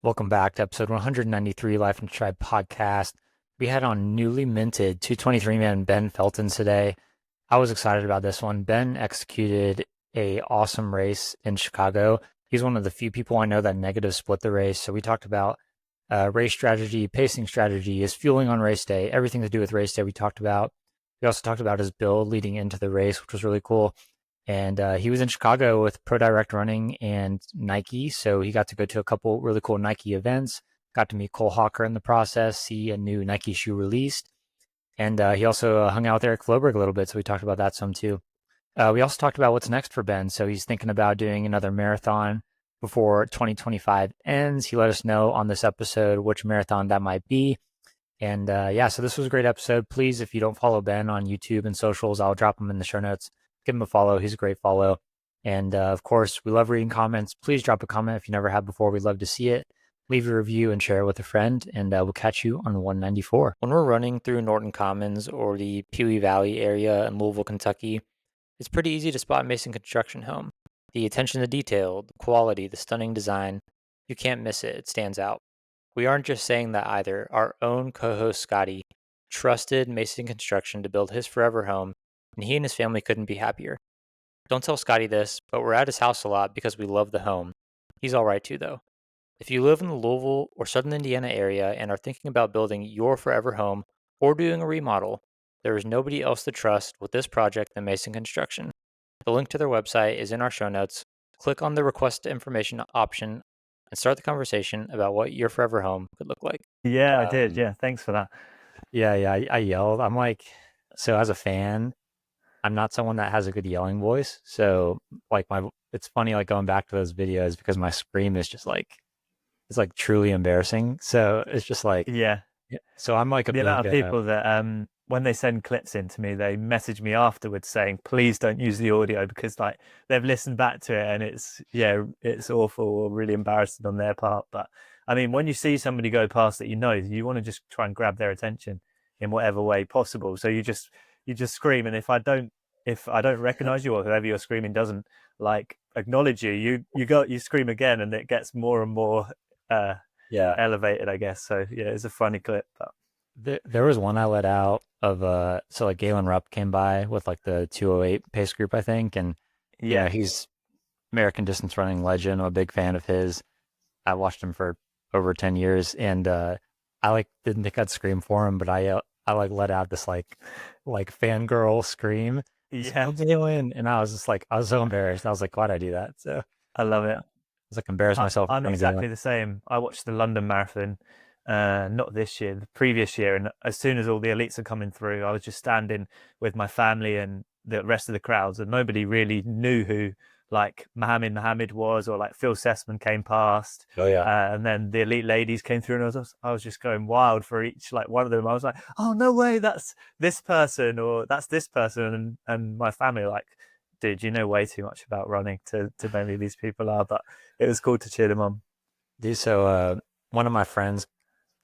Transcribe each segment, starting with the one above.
Welcome back to episode 193 Life and Tribe podcast. We had on newly minted 223 man Ben Felton today. I was excited about this one. Ben executed a awesome race in Chicago. He's one of the few people I know that negative split the race. So we talked about race strategy, pacing strategy, his fueling on race day, everything to do with race day we talked about. We also talked about his build leading into the race, which was really cool. And he was in Chicago with Pro Direct Running and Nike. So he got to go to a couple really cool Nike events, got to meet Cole Hawker in the process, see a new Nike shoe released. And he also hung out with Eric Floberg a little bit. So we talked about that some too. We also talked about what's next for Ben. So he's thinking about doing another marathon before 2025 ends. He let us know on this episode which marathon that might be. And yeah, so this was a great episode. Please, if you don't follow Ben on YouTube and socials, I'll drop them in the show notes. Give him a follow. He's a great follow. And of course, we love reading comments. Please drop a comment if you never have before. We'd love to see it. Leave a review and share it with a friend. And we'll catch you on 194. When we're running through Norton Commons or the Pewee Valley area in Louisville, Kentucky, it's pretty easy to spot Mason Construction Home. The attention to detail, the quality, the stunning design, you can't miss it. It stands out. We aren't just saying that either. Our own co-host Scotty trusted Mason Construction to build his forever home, and he and his family couldn't be happier. Don't tell Scotty this, but we're at his house a lot because we love the home. He's all right too, though. If you live in the Louisville or Southern Indiana area and are thinking about building your forever home or doing a remodel, there is nobody else to trust with this project than Mason Construction. The link to their website is in our show notes. Click on the request information option and start the conversation about what your forever home could look like. Yeah, I did. Yeah, thanks for that. Yeah, I yelled. I'm like, so as a fan, I'm not someone that has a good yelling voice. So like it's funny like going back to those videos because my scream is just like it's like truly embarrassing. So it's just like, Yeah, so I'm like a the amount big of people that when they send clips in to me, they message me afterwards saying, "Please don't use the audio because like they've listened back to it and it's awful or really embarrassing on their part." But I mean, when you see somebody go past that, you want to just try and grab their attention in whatever way possible. So you just scream, and if I don't recognize you or whoever you're screaming doesn't like acknowledge you, you scream again, and it gets more and more uh yeah. elevated, I guess. So yeah, it's a funny clip. But There was one I let out of so like Galen Rupp came by with like the 208 pace group I think, and yeah, he's American distance running legend. I'm a big fan of his. I watched him for over 10 years, and I like didn't think I'd scream for him, but I like let out this like fangirl scream. He's like, yeah, "Oh, Galen," and I was just like I was so embarrassed. I was like, why'd I do that? So I love it. I was like embarrassed myself in I'm front of Galen. exactly the same. I watched the London Marathon, not this year, the previous year, and as soon as all the elites are coming through, I was just standing with my family and the rest of the crowds, and nobody really knew who like Mohammed was, or like Phil Sessman came past, Oh yeah. and then the elite ladies came through, and I was just going wild for each like one of them. I was like, oh no way, that's this person or that's this person, and my family like, dude, you know way too much about running to know who these people are, but it was cool to cheer them on. Dude, so one of my friends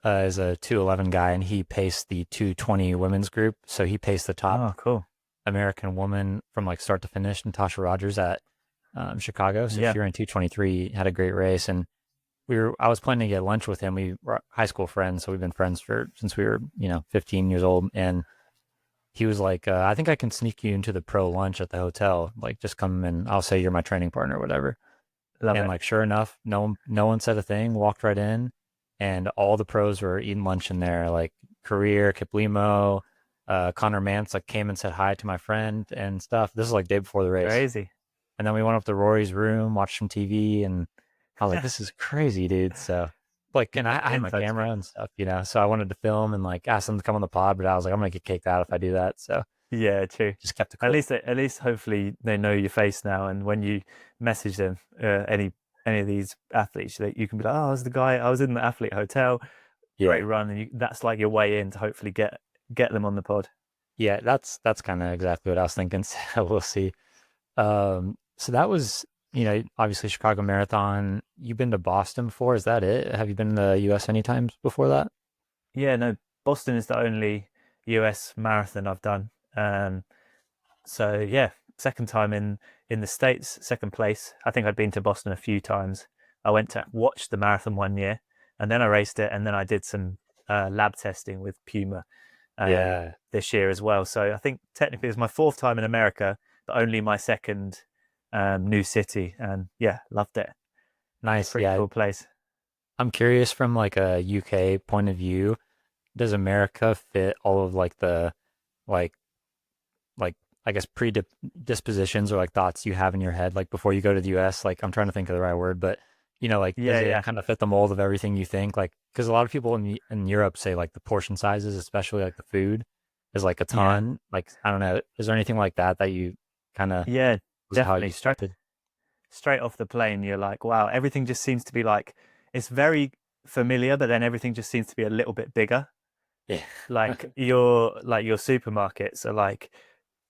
is a 211 guy, and he paced the 220 women's group. So he paced the top Oh, cool. American woman from like start to finish, Natasha Rogers at Chicago. So Yeah. she ran 223, had a great race, and I was planning to get lunch with him. We were high school friends, so we've been friends since we were 15 years old, and he was like, I think I can sneak you into the pro lunch at the hotel. Like, just come and I'll say you're my training partner or whatever. Love And it. like, sure enough, no one said a thing. Walked right in, and all the pros were eating lunch in there. Like Career, Kiplimo, Connor Mance like came and said hi to my friend and stuff. This is like day before the race, Crazy. and then we went up to Rory's room, watched some TV, and I was like, this is crazy, dude. So like, and I had my Inside camera scoop. and stuff, so I wanted to film and like ask them to come on the pod, but I was like, I'm gonna get kicked out if I do that. So Yeah, true. just kept it At cool. least, at least, hopefully, they know your face now. And when you message them, any of these athletes, that you can be like, "Oh, I was the guy. I was in the athlete hotel. Yeah. Great run." And that's like your way in to hopefully get them on the pod. Yeah, that's kind of exactly what I was thinking. So we'll see. So that was, obviously Chicago Marathon. You've been to Boston before? Is that it? Have you been to the US any times before that? Yeah, no, Boston is the only US marathon I've done. So yeah, second time in the States, second place. I think I'd been to Boston a few times I went to watch the marathon one year, and then I raced it, and then I did some lab testing with Puma Yeah. this year as well. So I think technically it's my fourth time in America, but only my second new city. And yeah, loved it. Nice. Pretty Yeah. cool place. I'm curious from like a UK point of view, does America fit all of like the like like I guess predispositions or like thoughts you have in your head like before you go to the US? Like I'm trying to think of the right word, but like does Yeah, it yeah, kind of fit the mold of everything you think? Like because a lot of people in Europe say like the portion sizes, especially like the food, is like a yeah, ton. Like I don't know, is there anything like that that you kind of yeah. was how you Definitely. expected? Straight off the plane, you're like, wow, everything just seems to be like it's very familiar, but then everything just seems to be a little bit bigger. Yeah. Like your supermarkets are like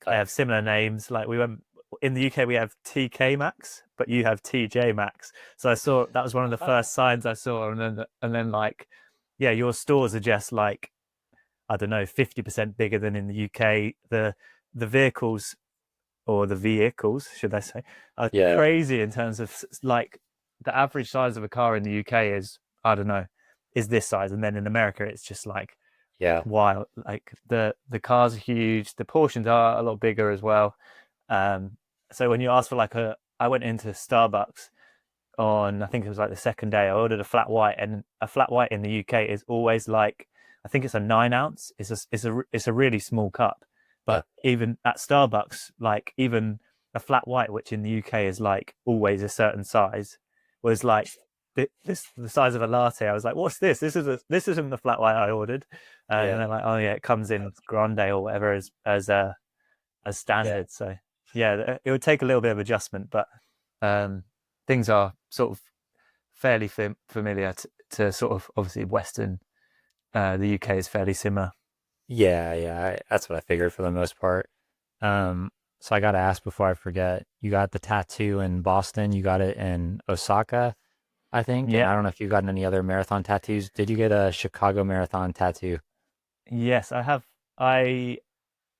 they have similar names. Like we went in the UK, we have TK Maxx, but you have TJ Maxx. So I saw that was one of the first signs I saw, and then like, yeah, your stores are just like I don't know, 50% bigger than in the UK. The vehicles or the vehicles, should I say, are Yeah. crazy in terms of like the average size of a car in the UK is I don't know, is this size, and then in America it's just like Yeah. wild. Like the cars are huge, the portions are a lot bigger as well. Um, so when you ask for like I went into Starbucks on I think it was like the second day. I ordered a flat white, and a flat white in the UK is always like I think it's a 9 ounce. It's a really small cup, Yeah. but even at Starbucks, like even a flat white, which in the UK is like always a certain size, was like the size of a latte. I was like, "What's this? This isn't the flat white I ordered." And Yeah. they're like, "Oh yeah, it comes in grande or whatever as Yeah. standard." So yeah, it would take a little bit of adjustment, but um, things are sort of fairly familiar to sort of obviously Western. The UK is fairly similar. Yeah, that's what I figured for the most part. Um, so I got to ask before I forget. You got the tattoo in Boston. You got it in Osaka, I think. And Yeah. I don't know if you've gotten any other marathon tattoos. Did you get a Chicago marathon tattoo? Yes, I have. I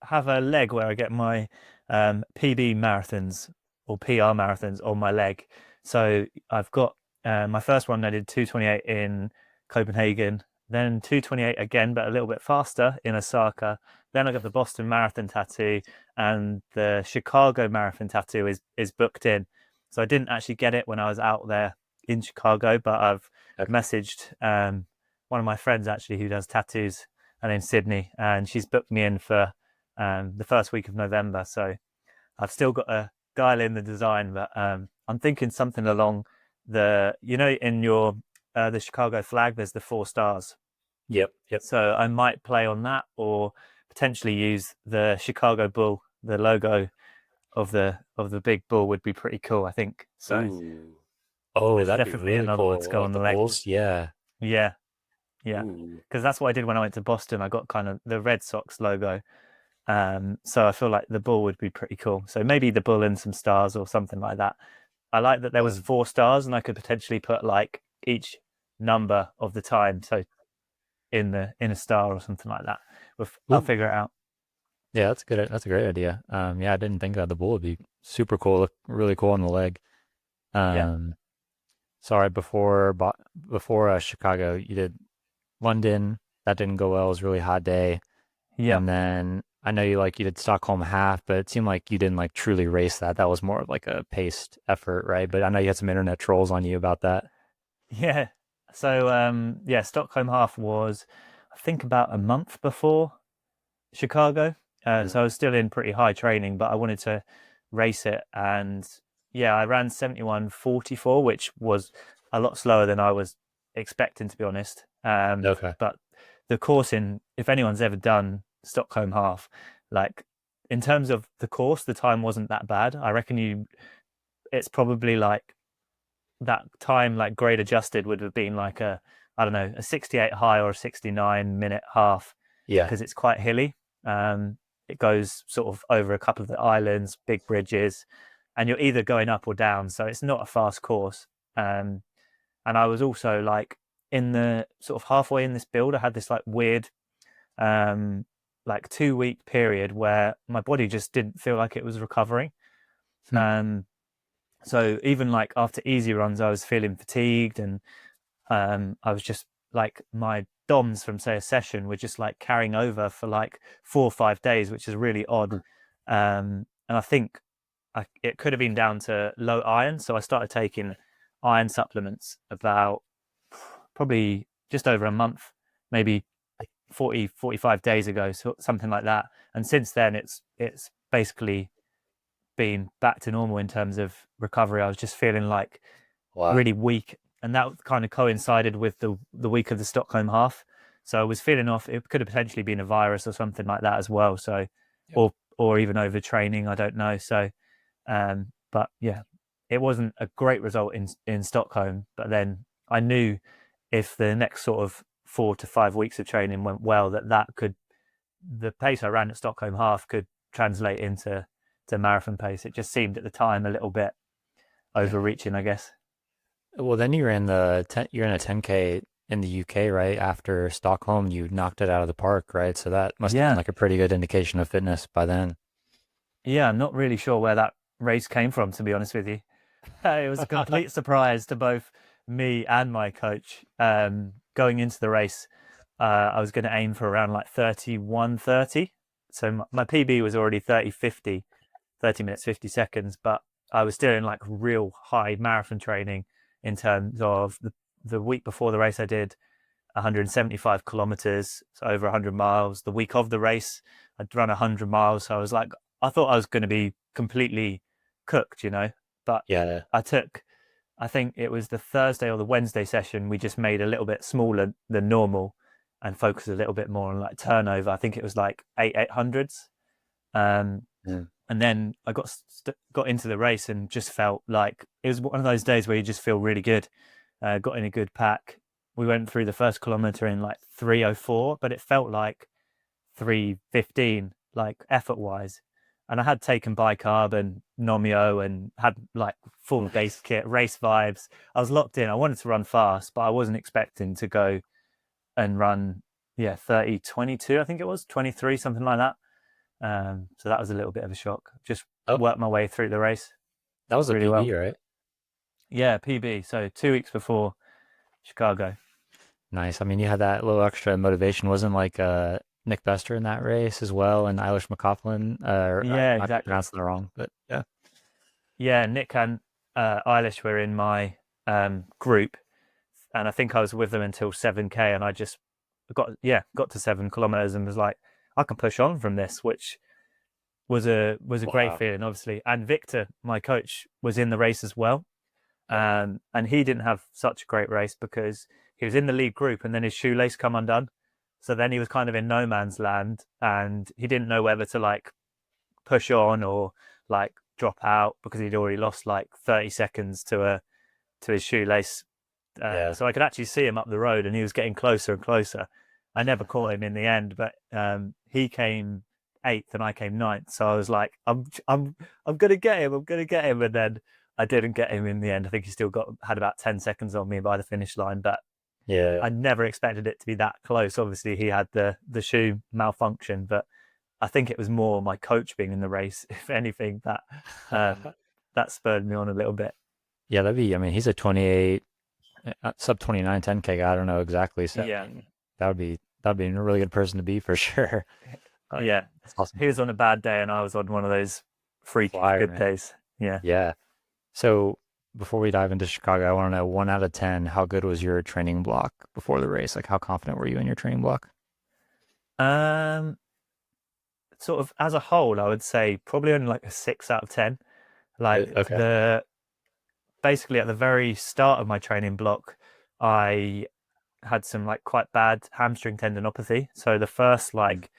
have a leg where I get my PB marathons or PR marathons on my leg. So I've got my first one I did 2:28 in Copenhagen, then 2:28 again, but a little bit faster in Osaka. Then I got the Boston Marathon tattoo, and the Chicago Marathon tattoo is booked in. So I didn't actually get it when I was out there in Chicago, but I've Okay. messaged one of my friends actually who does tattoos. Her name's Sydney, and she's booked me in for the first week of November. So I've still got to dial in the design, but I'm thinking something along in your the Chicago flag, there's the 4 stars. Yep. Yep. So I might play on that, or potentially use the Chicago Bull. The logo of the big bull would be pretty cool, I think. So Ooh. Oh, there's that'd be definitely really another one to cool. go Like on the the leg. Bulls. Yeah. Yeah, yeah, Ooh. because that's what I did when I went to Boston. I got kind of the Red Sox logo. So I feel like the bull would be pretty cool. So maybe the bull and some stars or something like that. I like that there was 4 stars, and I could potentially put like each number of the time. So in a star or something like that. I'll Ooh. figure it out. Yeah, that's good. That's a great idea. Yeah, I didn't think that the bull would be super cool. Look really cool on the leg. Yeah. Um, Sorry, before Chicago, you did London. That didn't go well. It was a really hot day. Yeah. And then I know you did Stockholm half, but it seemed like you didn't like truly race that. That was more of like a paced effort, right? But I know you had some internet trolls on you about that. Yeah. So yeah, Stockholm half was I think about a month before Chicago. Mm. So I was still in pretty high training, but I wanted to race it. And yeah, I ran 71:44, which was a lot slower than I was expecting, to be honest. Okay. But the course if anyone's ever done Stockholm half, like in terms of the course, the time wasn't that bad. I reckon it's probably like that time, like grade adjusted, would have been like I don't know, a 68 high or a 69-minute half Yeah. because it's quite hilly. Um, it goes sort of over a couple of the islands, big bridges, and you're either going up or down. So it's not a fast course. Um, and I was also like in the sort of halfway in this build, I had this like weird, like 2 week period where my body just didn't feel like it was recovering. Hmm. Um, So even like after easy runs, I was feeling fatigued, and I was just like, my DOMs from say a session were just like carrying over for like 4 or 5 days, which is really odd. And I think it could have been down to low iron. So I started taking iron supplements about probably just over a month, maybe 40, 45 days ago, so something like that. And since then, it's basically been back to normal in terms of recovery. I was just feeling like Wow. really weak, and that kind of coincided with the week of the Stockholm half. So I was feeling off. It could have potentially been a virus or something like that as well. So, Yep. or even overtraining. I don't know. So, but yeah, it wasn't a great result in Stockholm. But then I knew if the next sort of 4 to 5 weeks of training went well, the pace I ran at Stockholm half could translate into marathon pace. It just seemed at the time a little bit Yeah. overreaching, I guess. Well, then you ran you're in a 10K in the UK, right? After Stockholm, you knocked it out of the park, right? So that must have been Yeah, like a pretty good indication of fitness by then. yeah. I'm not really sure where that race came from, to be honest with you. It was a complete surprise to both me and my coach. Going into the race, I was going to aim for around like 31:30. So my PB was already 30 minutes, 50 seconds, but I was still in like real high marathon training in terms of the week before the race, I did 175 kilometers, so over 100 miles. The week of the race, I'd run 100 miles. So I was like, I thought I was going to be completely cooked, but Yeah. I took, I think it was the Thursday or the Wednesday session, we just made a little bit smaller than normal and focused a little bit more on like turnover. I think it was like 800s. Um, Yeah. and then I got into the race and just felt like it was one of those days where you just feel really good. Got in a good pack. We went through the first kilometer in like 3:04, but it felt like 3:15, like effort wise. And I had taken bicarb and Nomio and had like full base Nice. kit, race vibes. I was locked in. I wanted to run fast, but I wasn't expecting to go and run, yeah, 30:22, I think it was 23, something like that. So that was a little bit of a shock. Just Oh, worked my way through the race that was a really PB, well. right? Yeah, PB. So 2 weeks before Chicago. Nice. I mean, you had that little extra motivation. Wasn't like Nick Bester in that race as well, and Eilish McCaughlin. I Yeah, might be exactly. pronouncing that wrong, but yeah. Yeah, Nick and Eilish were in my group, and I think I was with them until 7K, and I just got to 7 kilometers and was like, I can push on from this, which was a great Wow. feeling, obviously. And Victor, my coach, was in the race as well. Yep. And he didn't have such a great race because he was in the lead group and then his shoelace come undone. So then he was kind of in no man's land and he didn't know whether to like push on or like drop out because he'd already lost like 30 seconds to his shoelace. Yeah. So I could actually see him up the road and he was getting closer and closer. I never caught him in the end, but he came eighth and I came ninth. So I was like, I'm gonna get him. I'm gonna get him. And then I didn't get him in the end. I think he still had about 10 seconds on me by the finish line, but Yeah. I never expected it to be that close. Obviously, he had the shoe malfunction, but I think it was more my coach being in the race, if anything, that spurred me on a little bit. Yeah, I mean, he's a 28, sub 29 10K guy. I don't know exactly. So, I Yeah, mean, that'd be a really good person to be for sure. yeah. That's awesome. He was on a bad day, and I was on one of those freak Flyer, good man. days. Yeah. Yeah. So before we dive into Chicago, I want to know 1 out of 10, how good was your training block before the race? Like how confident were you in your training block? Um, Sort of as a whole, I would say probably only like a 6 out of 10. Like Okay. the basically at the very start of my training block, I had some like quite bad hamstring tendinopathy. So the first Mm. like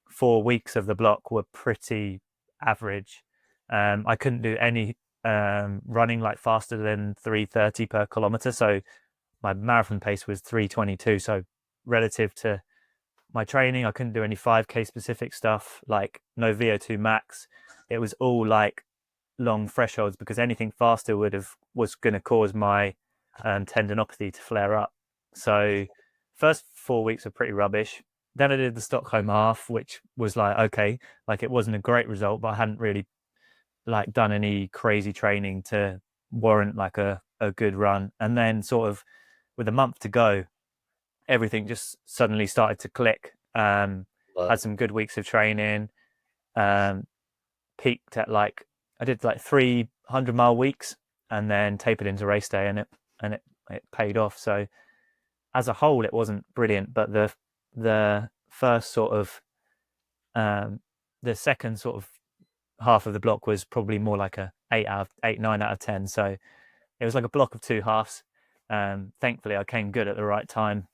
4 weeks of the block were pretty average. I couldn't do any running like faster than 3:30 per kilometer. So my marathon pace was 3:22. So relative to my training, I couldn't do any 5K specific stuff, like no VO2 max. It was all like long thresholds because anything faster was going to cause my tendinopathy to flare up. So first 4 weeks were pretty rubbish. Then I did the Stockholm half, which was like like it wasn't a great result, but I hadn't really like done any crazy training to warrant like a good run. And then sort of with a month to go, everything just suddenly started to click. Had But some good weeks of training. Um, Peaked at like I did like 300-mile weeks, and then tapered into race day, and it paid off. So as a whole, it wasn't brilliant, but the first sort of um, the second sort of half of the block was probably more like a 9 out of 10. So it was like a block of two halves. Thankfully, I came good at the right time,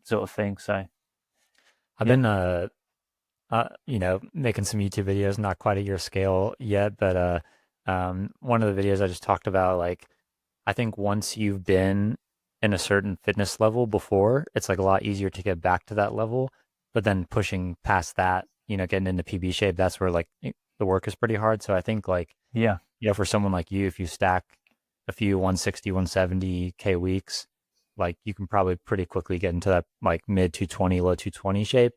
sort of thing. So I've yeah, been making some YouTube videos, not quite at your scale yet, but one of the videos I just talked about, like, I think once you've been in a certain fitness level before, it's like a lot easier to get back to that level. But then pushing past that, getting into PB shape, that's where like the work is pretty hard. So I think like, yeah, for someone like you, if you stack a few 160, 170K weeks, like you can probably pretty quickly get into that like mid 220, low 220 shape.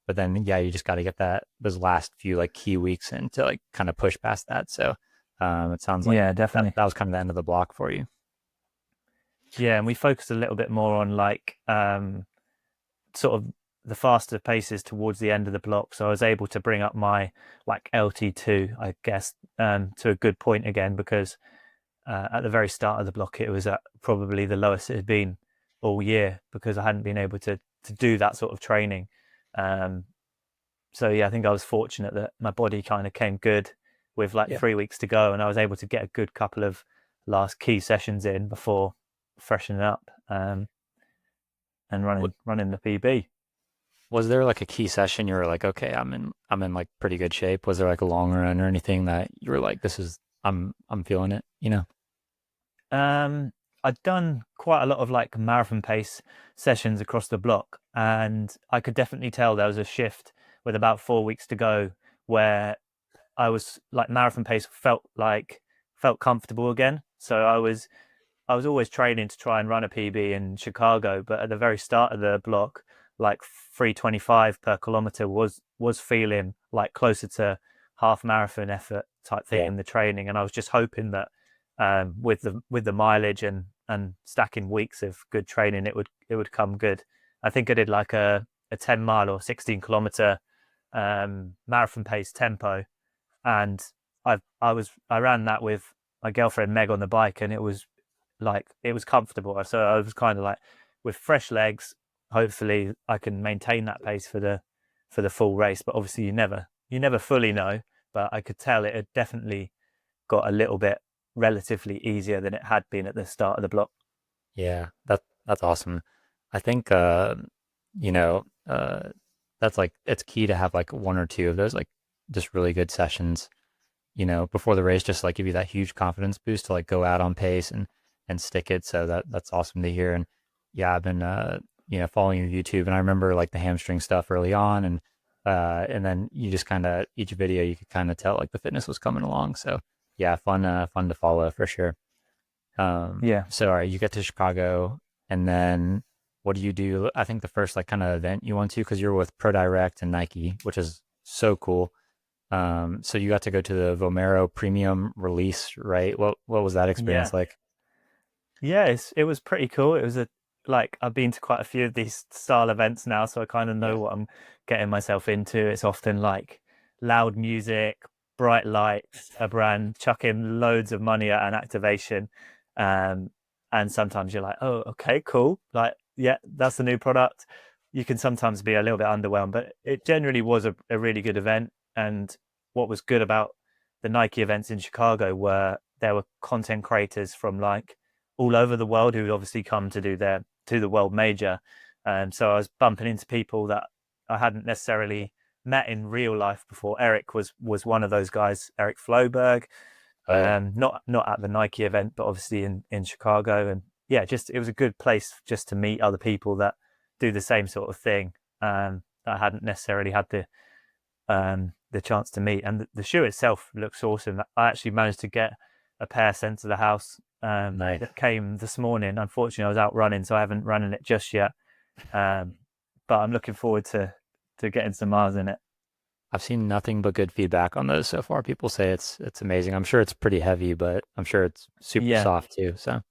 But then, yeah, you just got to get those last few like key weeks in to like kind of push past that. So it sounds like yeah, that definitely. that was kind of the end of the block for you. Yeah, and we focused a little bit more on like sort of the faster paces towards the end of the block. So I was able to bring up my like LT2, I guess, to a good point again, because at the very start of the block, it was at probably the lowest it had been all year, because I hadn't been able to do that sort of training. Um, so yeah, I think I was fortunate that my body kind of came good with like Yeah. 3 weeks to go, and I was able to get a good couple of last key sessions in before freshening up, and What running the PB. was there like a key session you were like, okay, I'm in like pretty good shape? Was there like a long run or anything that you were like, this is I'm feeling it? Um, I'd done quite a lot of like marathon pace sessions across the block, and I could definitely tell there was a shift with about 4 weeks to go, where I was like marathon pace felt comfortable again. So I was always training to try and run a PB in Chicago, but at the very start of the block, like 325 per kilometer was feeling like closer to half marathon effort type thing Yeah. in the training, and I was just hoping that with the mileage and stacking weeks of good training, it would come good. I think I did like a 10 mile or 16 kilometer marathon pace tempo, and I ran that with my girlfriend Meg on the bike, and it was comfortable. So I was kind of like, with fresh legs, hopefully I can maintain that pace for the full race. But obviously you never fully know. But I could tell it had definitely got a little bit relatively easier than it had been at the start of the block. Yeah, that's awesome. I think you know, that's like it's key to have like one or two of those like just really good sessions, before the race, just like give you that huge confidence boost to like go out on pace and stick it. So that's awesome to hear. And yeah, I've been following your YouTube, and I remember like the hamstring stuff early on, and then you just kind of each video you could kind of tell like the fitness was coming along. So yeah, fun to follow for sure. Yeah. So all right, you get to Chicago, and then what do you do? I think the first like kind of event you went to, because you're with ProDirect and Nike, which is so cool. So you got to go to the Vomero Premium release, right? What was that Yeah. experience like? Yeah, it was pretty cool. It was like I've been to quite a few of these style events now, so I kind of know Yeah. what I'm getting myself into. It's often like loud music, bright lights, a brand chucking loads of money at an activation. Um, and sometimes you're like, oh, okay, cool. Like, yeah, that's the new product. You can sometimes be a little bit underwhelmed, but it generally was a really good event. And what was good about the Nike events in Chicago were there were content creators from like all over the world who would obviously come to the world major. So I was bumping into people that I hadn't necessarily met in real life before. Eric was one of those guys, Eric Floberg. Oh yeah. Not at the Nike event, but obviously in Chicago. And yeah, just it was a good place just to meet other people that do the same sort of thing. That I hadn't necessarily had the chance to meet. And the shoe itself looks awesome. I actually managed to get a pair sent to the house Nice. that came this morning. Unfortunately, I was out running, so I haven't run in it just yet. Um, but I'm looking forward to getting some miles in it. I've seen nothing but good feedback on those so far. People say it's amazing. I'm sure it's pretty heavy, but I'm sure it's super Yeah, soft too. So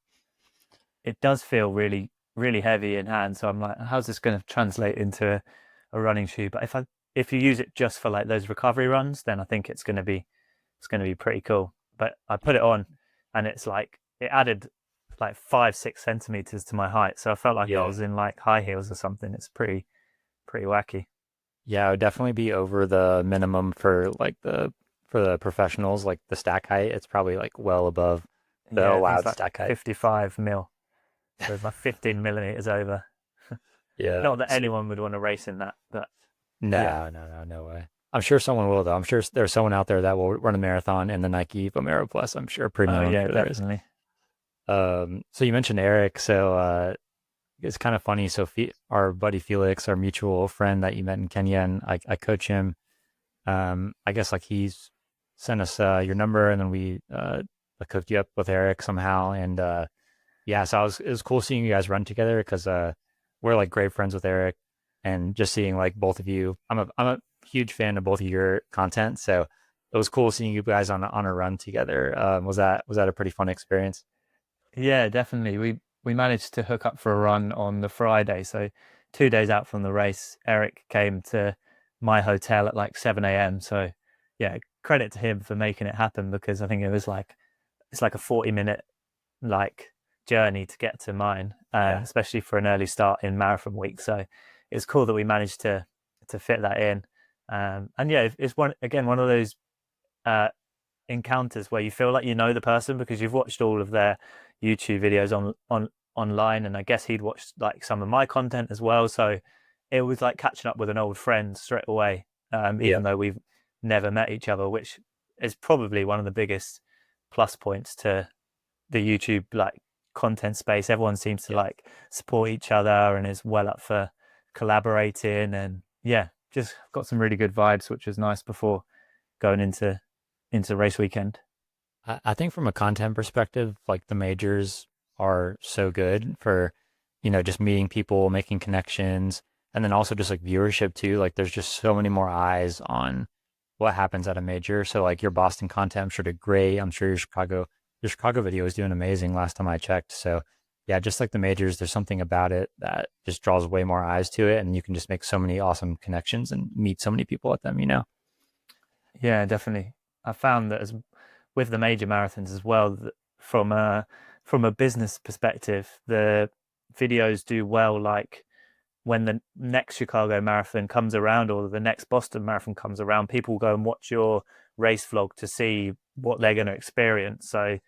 it does feel really, really heavy in hand. So I'm like, how's this going to translate into a running shoe? But if you use it just for like those recovery runs, then I think it's going to be pretty cool. But I put it on, and it's like it added like 5-6 centimeters to my height, so I felt like I yeah. was in like high heels or something. It's pretty wacky. Yeah, it would definitely be over the minimum for like the professionals, like the stack height. It's probably like well above the Yeah, I think it's allowed like stack height. 55 mil, so it's like 15 millimeters over. Yeah. Not that So, anyone would want to race in that, but yeah. no way. I'm sure someone will though. I'm sure there's someone out there that will run a marathon in the Nike Vomero Plus. I'm sure Oh premium. I'm yeah, sure there is. definitely. So you mentioned Eric. So it's kind of funny. So our buddy Felix, our mutual friend that you met in Kenya, and I coach him. I guess like he's sent us your number, and then we like, hooked you up with Eric somehow. And yeah, so it was cool seeing you guys run together because we're like great friends with Eric, and just seeing like both of you. I'm a huge fan of both of your content, so it was cool seeing you guys on a run together. Was that a pretty fun experience? Yeah, definitely. We managed to hook up for a run on the Friday. So 2 days out from the race, Eric came to my hotel at like 7 a.m. So yeah, credit to him for making it happen, because I think it's like a 40-minute like journey to get to mine, Yeah, especially for an early start in marathon week. So it's cool that we managed to fit that in. And yeah, it's one of those uh, encounters where you feel like you know the person because you've watched all of their YouTube videos online, and I guess he'd watched like some of my content as well. So it was like catching up with an old friend straight away, yeah, even though we've never met each other, which is probably one of the biggest plus points to the YouTube like content space. Everyone seems to yeah. like support each other and is well up for collaborating, and yeah, just got some really good vibes, which was nice before going into race weekend. I think from a content perspective, like the majors are so good for, just meeting people, making connections, and then also just like viewership too. Like there's just so many more eyes on what happens at a major. So like your Boston content, I'm sure did great. I'm sure your Chicago video is doing amazing last time I checked. So yeah, just like the majors, there's something about it that just draws way more eyes to it, and you can just make so many awesome connections and meet so many people at them. Yeah, definitely. I found that as with the major marathons as well, that from a business perspective, the videos do well. Like when the next Chicago marathon comes around or the next Boston marathon comes around, people go and watch your race vlog to see what they're going to experience. So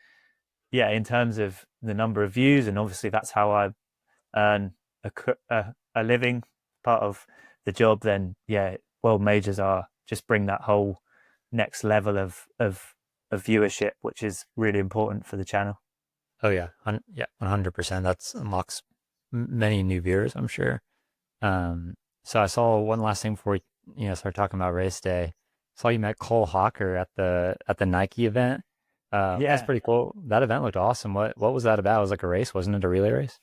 yeah, in terms of the number of views, and obviously that's how I earn a living, part of the job. Then yeah, world majors are just bring that whole next level of viewership, which is really important for the channel. Oh yeah, yeah, 100%. That's unlocks many new viewers, I'm sure. So I saw one last thing before we, start talking about race day. Saw you met Cole Hawker at the Nike event. That's Yeah, pretty cool. That event looked awesome. What was that about? It was like a race, wasn't it? A relay race?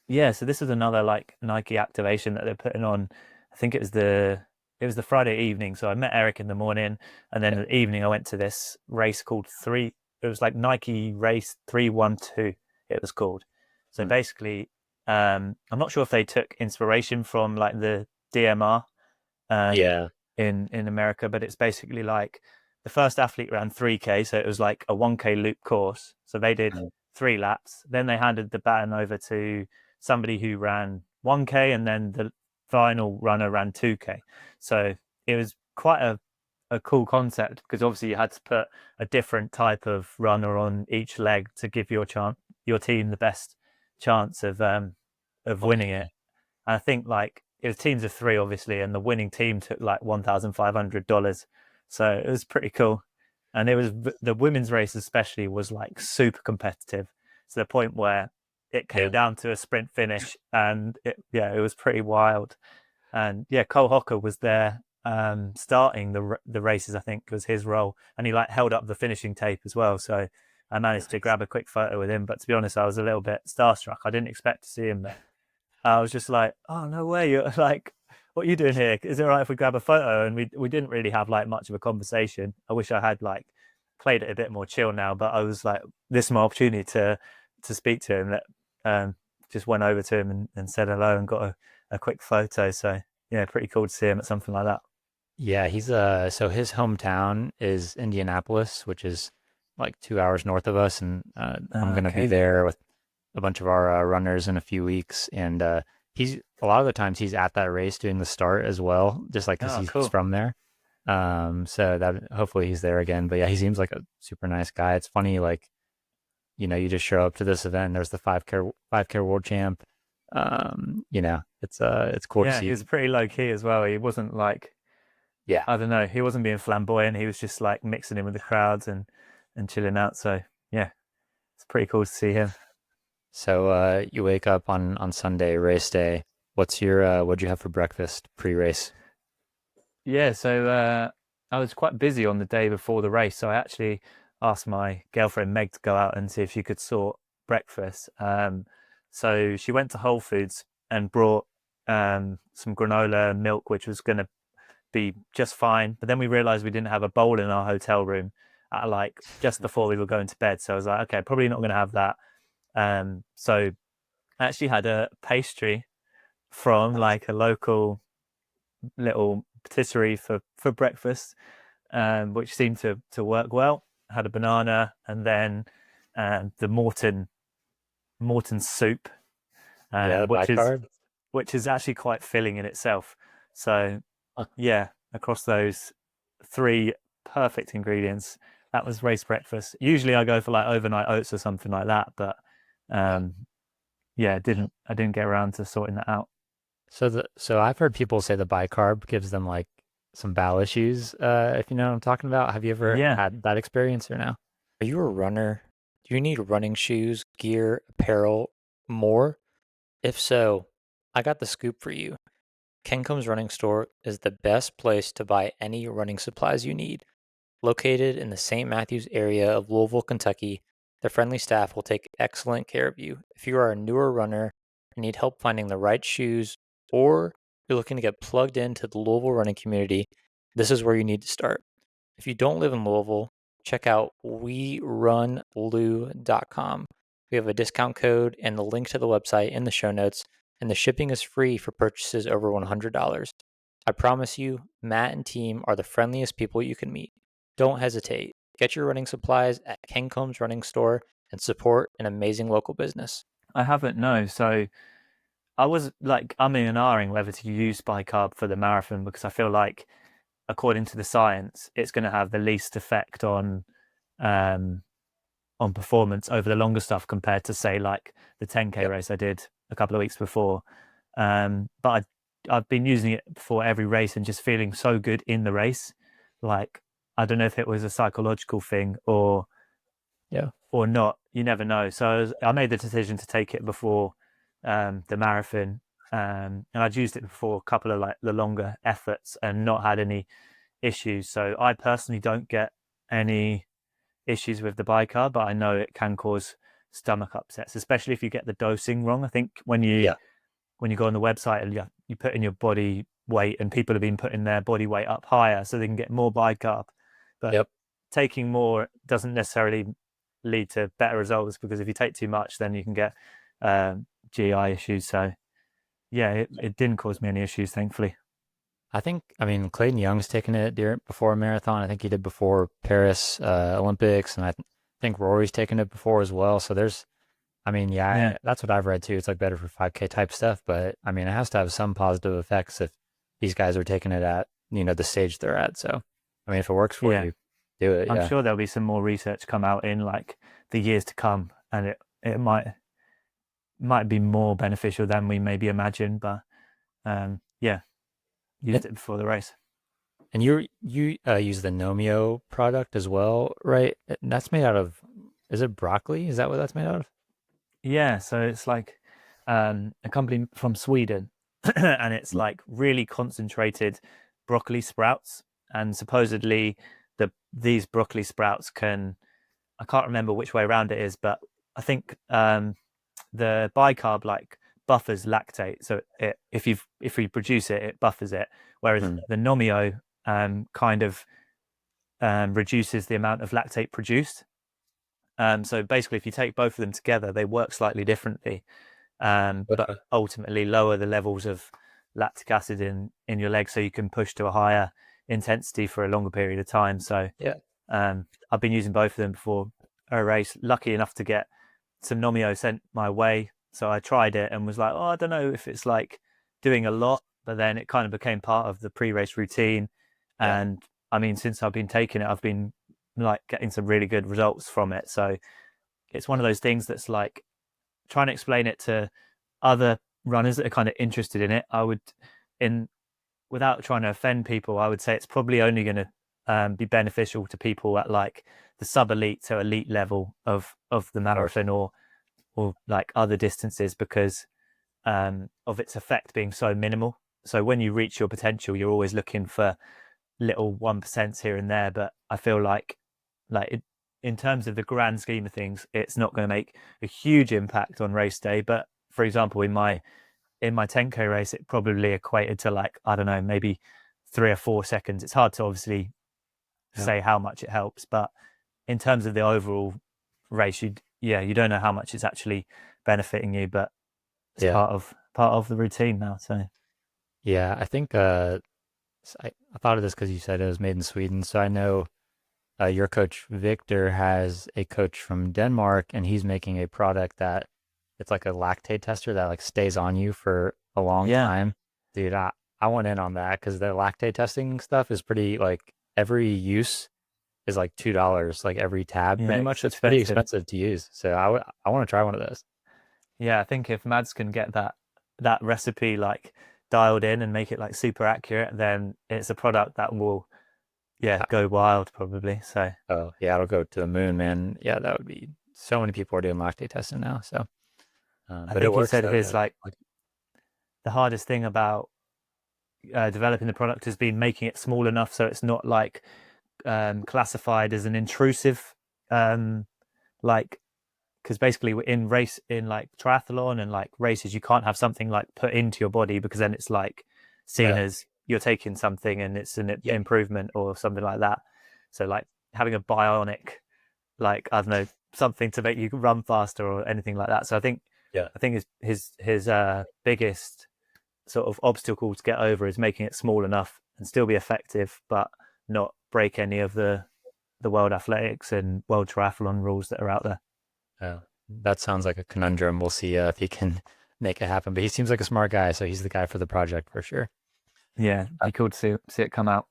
yeah. So this is another like Nike activation that they're putting on. I think it was the Friday evening. So I met Eric in the morning, and then Yeah. in the evening I went to this race called three. It was like Nike Race 312. It was called. So Hmm. basically, I'm not sure if they took inspiration from like the DMR um, Yeah. in America, but it's basically like the first athlete ran 3K, so it was like a 1K loop course. So they did Mm. 3 laps. Then they handed the baton over to somebody who ran 1K, and then the final runner ran 2K. So it was quite a cool concept because obviously you had to put a different type of runner on each leg to give your team the best chance of Oh, winning it. And I think like it was teams of three, obviously, and the winning team took like $1,500. So it was pretty cool. And it was the women's race, especially, was like super competitive to the point where it came yeah. down to a sprint finish, and it was pretty wild. And yeah, Cole Hocker was there starting the races. I think was his role, and he like held up the finishing tape as well. So I managed to Nice. grab a quick photo with him. But to be honest, I was a little bit starstruck. I didn't expect to see him there. I was just like, oh no way! You're like what are you doing here? Is it all right if we grab a photo? And we didn't really have like much of a conversation. I wish I had like played it a bit more chill now, but I was like, this is my opportunity to speak to him. That just went over to him and said hello and got a quick photo. So yeah, pretty cool to see him at something like that. Yeah, he's so his hometown is Indianapolis, which is like 2 hours north of us, and I'm gonna be Okay. there with a bunch of our runners in a few weeks, and he's a lot of the times he's at that race doing the start as well, just like because Oh, he's cool. from there. So that hopefully he's there again. But yeah, he seems like a super nice guy. It's funny, like you just show up to this event. There's the 5K world champ. It's cool to Yeah, he see. was pretty low key as well. He wasn't like, Yeah. I don't know, he wasn't being flamboyant. He was just like mixing in with the crowds and chilling out. So yeah, it's pretty cool to see him. So you wake up on Sunday, race day. What'd you have for breakfast pre-race? Yeah, so I was quite busy on the day before the race, so I actually asked my girlfriend Meg to go out and see if she could sort breakfast. So she went to Whole Foods and brought some granola and milk, which was going to be just fine. But then we realized we didn't have a bowl in our hotel room at like just before we were going to bed. So I was like, okay, probably not going to have that. So I actually had a pastry from like a local little patisserie for breakfast, which seemed to work well. I had a banana and then the Morton soup, Yeah, the which is bicarb. actually quite filling in itself. So Huh. yeah, across those three perfect ingredients, that was race breakfast. Usually I go for like overnight oats or something like that, but Yeah. um, yeah, I didn't get around to sorting that out. So I've heard people say the bicarb gives them like some bowel issues. If you know what I'm talking about. Have you ever Yeah, had that experience or no? Are you a runner? Do you need running shoes, gear, apparel, more? If so, I got the scoop for you. Kencom's Running Store is the best place to buy any running supplies you need. Located in the St. Matthews area of Louisville, Kentucky, the friendly staff will take excellent care of you. If you are a newer runner and need help finding the right shoes, or you're looking to get plugged into the Louisville running community, this is where you need to start. If you don't live in Louisville, check out werunlou.com. We have a discount code and the link to the website in the show notes, and the shipping is free for purchases over $100. I promise you, Matt and team are the friendliest people you can meet. Don't hesitate. Get your running supplies at Kencom's Running Store and support an amazing local business. I haven't, no. So I was like umming and ahhing whether to use bicarb for the marathon because I feel like, according to the science, it's going to have the least effect um, on performance over the longer stuff compared to say like the 10K Yep. race I did a couple of weeks before. But I've been using it for every race and just feeling so good in the race. Like I don't know if it was a psychological thing Yeah. or not. You never know. So I made the decision to take it before the marathon, and I'd used it before a couple of like the longer efforts and not had any issues. So I personally don't get any issues with the bicarb, but I know it can cause stomach upsets, especially if you get the dosing wrong. I think Yeah. when you go on the website and you put in your body weight, and people have been putting their body weight up higher so they can get more bicarb, but Yep. taking more doesn't necessarily lead to better results because if you take too much, then you can get GI issues. So yeah, it didn't cause me any issues, thankfully. I mean, Clayton Young's taken it before a marathon. I think he did before Paris Olympics, and think Rory's taken it before as well. So I mean, Yeah, yeah, that's what I've read too. It's like better for 5K type stuff, but I mean, it has to have some positive effects if these guys are taking it at, the stage they're at. So, I mean, if it works for yeah. you, do it. I'm Yeah. sure there'll be some more research come out in like the years to come, and it might be more beneficial than we maybe imagine. But yeah, And, used it before the race. and you use the Nomeo product as well, right? And that's made out of, is it broccoli? Is that what that's made out of? Yeah, so it's like a company from Sweden, and it's like really concentrated broccoli sprouts, and supposedly these broccoli sprouts can, I can't remember which way around it is, but I think the bicarb like buffers lactate. So if we produce it, it buffers it. Whereas Mm. the Nomio kind of reduces the amount of lactate produced. So basically, if you take both of them together, they work slightly differently, but Okay. ultimately lower the levels of lactic acid in your leg, so you can push to a higher intensity for a longer period of time. So Yeah. I've been using both of them before a race. Lucky enough to get some Nomio sent my way, so I tried it and was like, oh, I don't know if it's like doing a lot, but then it kind of became part of the pre-race routine. Yeah. And I mean, since I've been taking it, I've been like getting some really good results from it. So it's one of those things that's like trying to explain it to other runners that are kind of interested in it. I would, in without trying to offend people, I would say it's probably only going to be beneficial to people at like the sub elite to elite level of the marathon or like other distances, because of its effect being so minimal. So when you reach your potential, you're always looking for little 1% here and there. But I feel like in terms of the grand scheme of things, it's not going to make a huge impact on race day. But for example, in my 10K race, it probably equated to like, I don't know, maybe 3 or 4 seconds. It's hard to obviously Yeah. say how much it helps, but in terms of the overall race, you don't know how much it's actually benefiting you, but it's Yeah. part of the routine now. So Yeah. I think I thought of this because you said it was made in Sweden. So I know your coach Victor has a coach from Denmark, and he's making a product that it's like a lactate tester that like stays on you for a long yeah, time. Dude, I went in on that because the lactate testing stuff is pretty like every use is like $2, like every tab yeah, pretty it's much. It's pretty expensive. expensive to use. So I want to try one of those. Yeah, I think if Mads can get that recipe like dialed in and make it like super accurate, then it's a product that will go wild probably. So Oh, yeah, it'll go to the moon, man. Yeah, that would be so many people are doing lactate testing now. So, I but it think he works said though. his like Like, the hardest thing about developing the product has been making it small enough so it's not like classified as an intrusive like because basically in like triathlon and like races you can't have something like put into your body because then it's like seen yeah, as you're taking something and it's an yeah, improvement or something like that. So like having a bionic, like I don't know, something to make you run faster or anything like that. So yeah, I think his biggest sort of obstacle to get over is making it small enough and still be effective, but not break any of the world athletics and world triathlon rules that are out there. yeah. That sounds like a conundrum. We'll see if he can make it happen. But he seems like a smart guy, so he's the guy for the project for sure. Yeah, Uh, be cool to see it come out.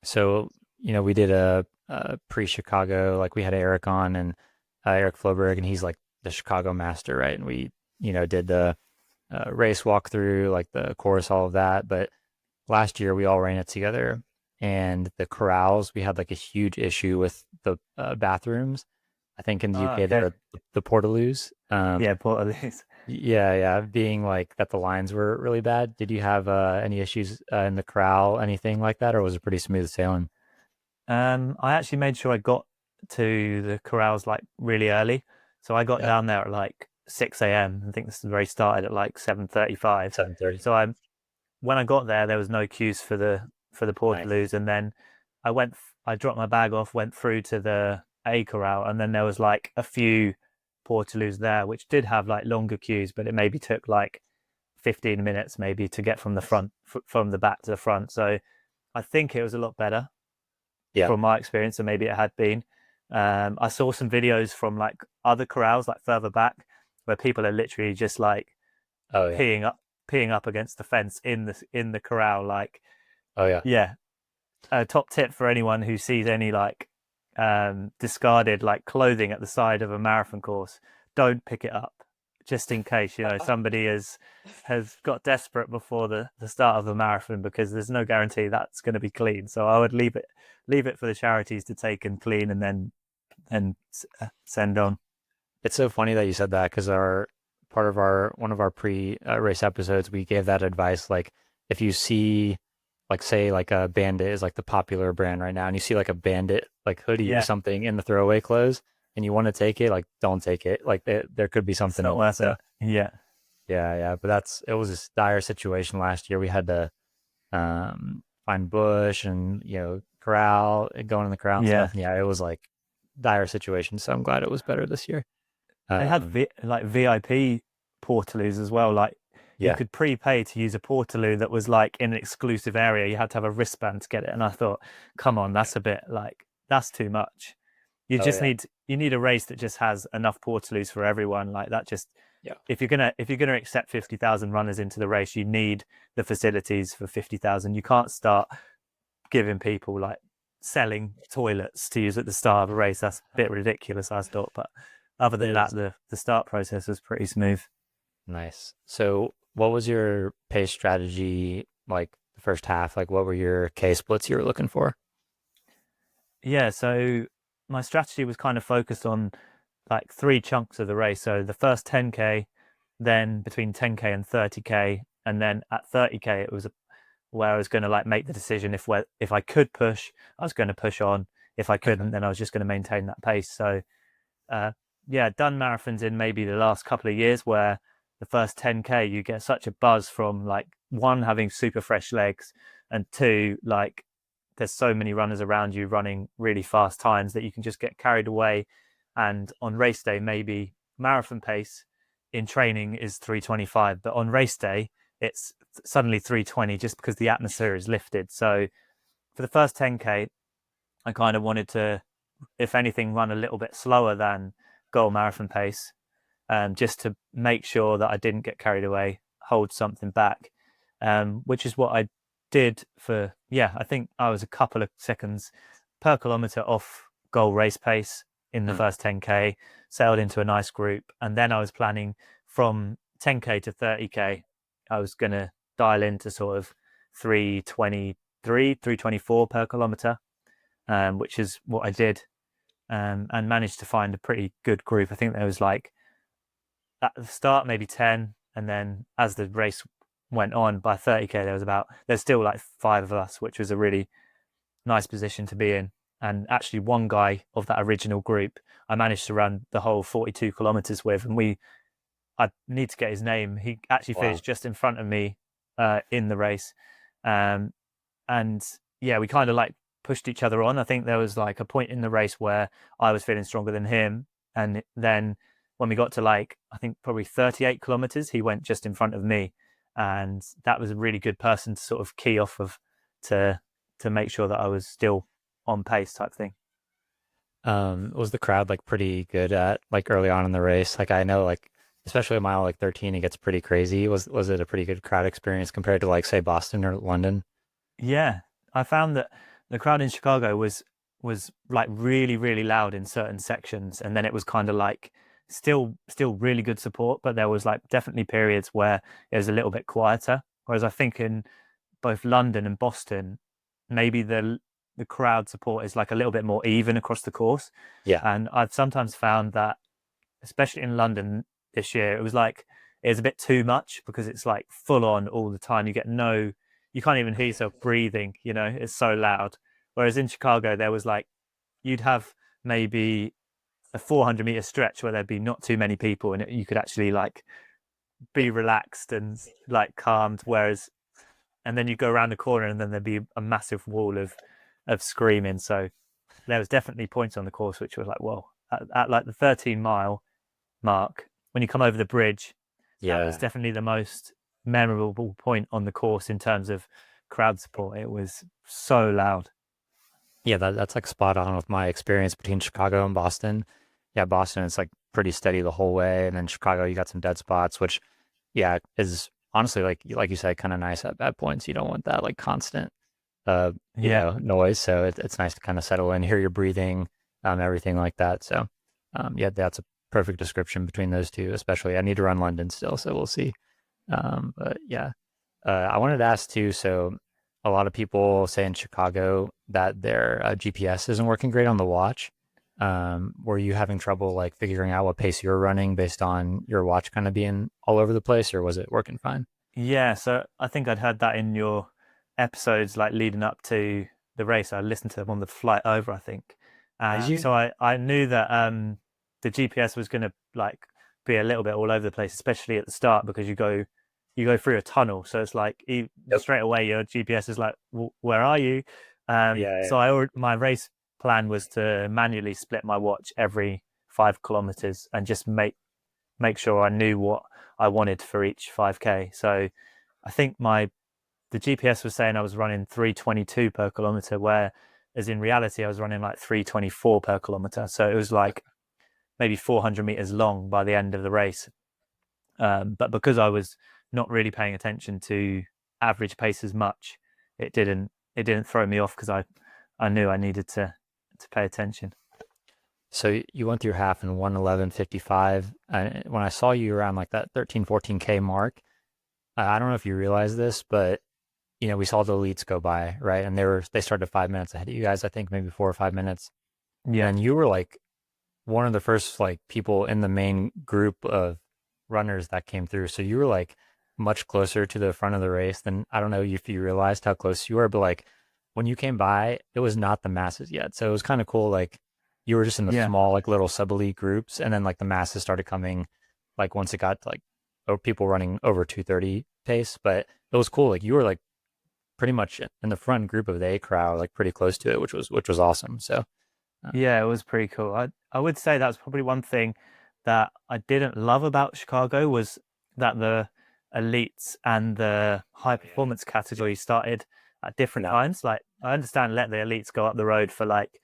so, we did a pre-Chicago, like we had Eric on and Eric Floberg, and he's like the Chicago master, right? And we, did the race walkthrough, like the course, all of that. But last year we all ran it together, and the corrals, we had like a huge issue with the bathrooms. I think in the Oh, UK okay. they're the portaloos. Yeah, Portaloo. Yeah, yeah, being like that the lines were really bad. Did you have any issues in the corral, anything like that, or was it pretty smooth sailing? I actually made sure I got to the corrals like really early. So I got Yeah, down there at like 6 a.m. I think this is where he started at like 7:35. 7:30. So when I got there, there was no queues for the Nice. Portaloos, and then I dropped my bag off, went through to the A corral, and then there was like a few Portaloos there, which did have like longer queues, but it maybe took like 15 minutes maybe to get from the Nice. front from the back to the front. So I think it was a lot better Yeah. from my experience than maybe it had been. I saw some videos from like other corrals like further back where people are literally just like Oh yeah. peeing up peeing up against the fence in the corral. Like, Oh yeah. yeah, a top tip for anyone who sees any like discarded like clothing at the side of a marathon course, don't pick it up, just in case somebody has got desperate before the start of the marathon, because there's no guarantee that's going to be clean. So I would leave it for the charities to take and clean and then send on. It's so funny that you said that because our part of our one of our pre-race episodes, we gave that advice. Like, if you see, like, say, like a Bandit is like the popular brand right now, and you see like a Bandit like hoodie or Yeah, something in the throwaway clothes, and you want to take it, like, don't take it. Like, there could be it's something not in it. worth So it. Yeah. Yeah. But it was a dire situation last year. We had to find bush and corral, going in the corral and stuff. Yeah, And yeah, it was like dire situation. So I'm glad it was better this year. they had Um, like VIP portaloos as well. Like you yeah. could prepay to use a portaloo that was like in an exclusive area. You had to have a wristband to get it, and I thought, come on, that's a bit like that's too much. Oh yeah. You need a race that just has enough portaloos for everyone. Like that just Yeah. if you're gonna accept 50,000 runners into the race, you need the facilities for 50,000. You can't start giving people like selling toilets to use at the start of a race. That's a bit ridiculous, I thought. But other It than that, is. the start process was pretty smooth. Nice. So, what was your pace strategy like the first half? Like, what were your K splits you were looking for? Yeah, so my strategy was kind of focused on like three chunks of the race. So the first 10K, then between 10K and 30K, and then at 30K it was where I was going to like make the decision if I could push, I was going to push on. If I Okay. couldn't, then I was just going to maintain that pace. So uh, yeah, done marathons in maybe the last couple of years where the first 10K you get such a buzz from like one having super fresh legs and two like there's so many runners around you running really fast times that you can just get carried away. And on race day, maybe marathon pace in training is 3:25, but on race day, it's suddenly 3:20 just because the atmosphere is lifted. So for the first 10K, I kind of wanted to, if anything, run a little bit slower than goal marathon pace, just to make sure that I didn't get carried away, hold something back, which is what I did for, yeah, I think I was a couple of seconds per kilometer off goal race pace in the Mm. first 10K, sailed into a nice group. And then I was planning from 10K to 30K, I was going to dial into sort of 323, 324 per kilometer, which is what I did, and managed to find a pretty good group. I think there was like at the start maybe 10, and then as the race went on by 30K there's still like five of us, which was a really nice position to be in. And actually one guy of that original group I managed to run the whole 42 kilometers with, and I need to get his name. He actually Wow. finished just in front of me in the race. um, and yeah, we kind of like pushed each other on. I think there was like a point in the race where I was feeling stronger than him, and then when we got to like I think probably 38 kilometers, he went just in front of me, and that was a really good person to sort of key off of to to make sure that I was still on pace type thing. Was the crowd like pretty good at like early on in the race? Like I know like especially a mile like 13, it gets pretty crazy. Was it a pretty good crowd experience compared to like say Boston or London? Yeah, I found that the crowd in Chicago was like really loud in certain sections, and then it was kind of like still really good support, but there was like definitely periods where it was a little bit quieter. Whereas I think in both London and Boston, maybe the crowd support is like a little bit more even across the course. Yeah. And I've sometimes found that, especially in London this year, it was a bit too much because it's like full on all the time. You can't even hear yourself breathing, it's so loud. Whereas in Chicago, there was like, you'd have maybe a 400-meter stretch where there'd be not too many people and you could actually like Yeah. be relaxed and like calmed. And then you go around the corner and then there'd be a massive wall of screaming. So there was definitely points on the course which was like, whoa, at like the 13-mile mark, when you come over the bridge, that was Yeah. definitely the most memorable point on the course in terms of crowd support. It was so loud. Yeah, that's like spot on with my experience between Chicago and Boston. Yeah, Boston it's like pretty steady the whole way, and then Chicago you got some dead spots, which yeah is honestly like you said, kind of nice at points. You don't want that like constant uh Yeah. noise, so it's nice to kind of settle in, hear your breathing, everything like that. So yeah, that's a perfect description between those two. Especially, I need to run London still, so we'll see. But yeah, I wanted to ask too. So, a lot of people say in Chicago that their GPS isn't working great on the watch. Were you having trouble like figuring out what pace you were running based on your watch kind of being all over the place, or was it working fine? Yeah. So I think I'd heard that in your episodes, like leading up to the race. I listened to them on the flight over, I think. Did you? So I knew that the GPS was going to like be a little bit all over the place, especially at the start, because you go through a tunnel. So it's like Yep. straight away your GPS is like, where are you? Yeah. So my race plan was to manually split my watch every 5 kilometers and just make sure I knew what I wanted for each 5K. So I think the GPS was saying I was running 322 per kilometer, whereas in reality I was running like 324 per kilometer. So it was like maybe 400 meters long by the end of the race. But because I was not really paying attention to average pace as much, it didn't throw me off, because I knew I needed to pay attention. So you went through half in 1:11:55. When I saw you around like that 13, 14K mark, I don't know if you realize this, but we saw the elites go by, right? And they started 5 minutes ahead of you guys, I think maybe 4 or 5 minutes. Yeah, And you were like one of the first like people in the main group of runners that came through. So you were like much closer to the front of the race than I don't know if you realized how close you were, but like when you came by, it was not the masses yet. So it was kind of cool. Like you were just in the yeah, small, like little sub elite groups, and then like the masses started coming, like once it got to, like people running over 2:30 pace. But it was cool. Like you were like pretty much in the front group of the A crowd, like pretty close to it, which was awesome. So yeah. It was pretty cool. I would say that's probably one thing that I didn't love about Chicago, was that the elites and the high yeah, performance category started at different no, times. Like, I understand, let the elites go up the road for like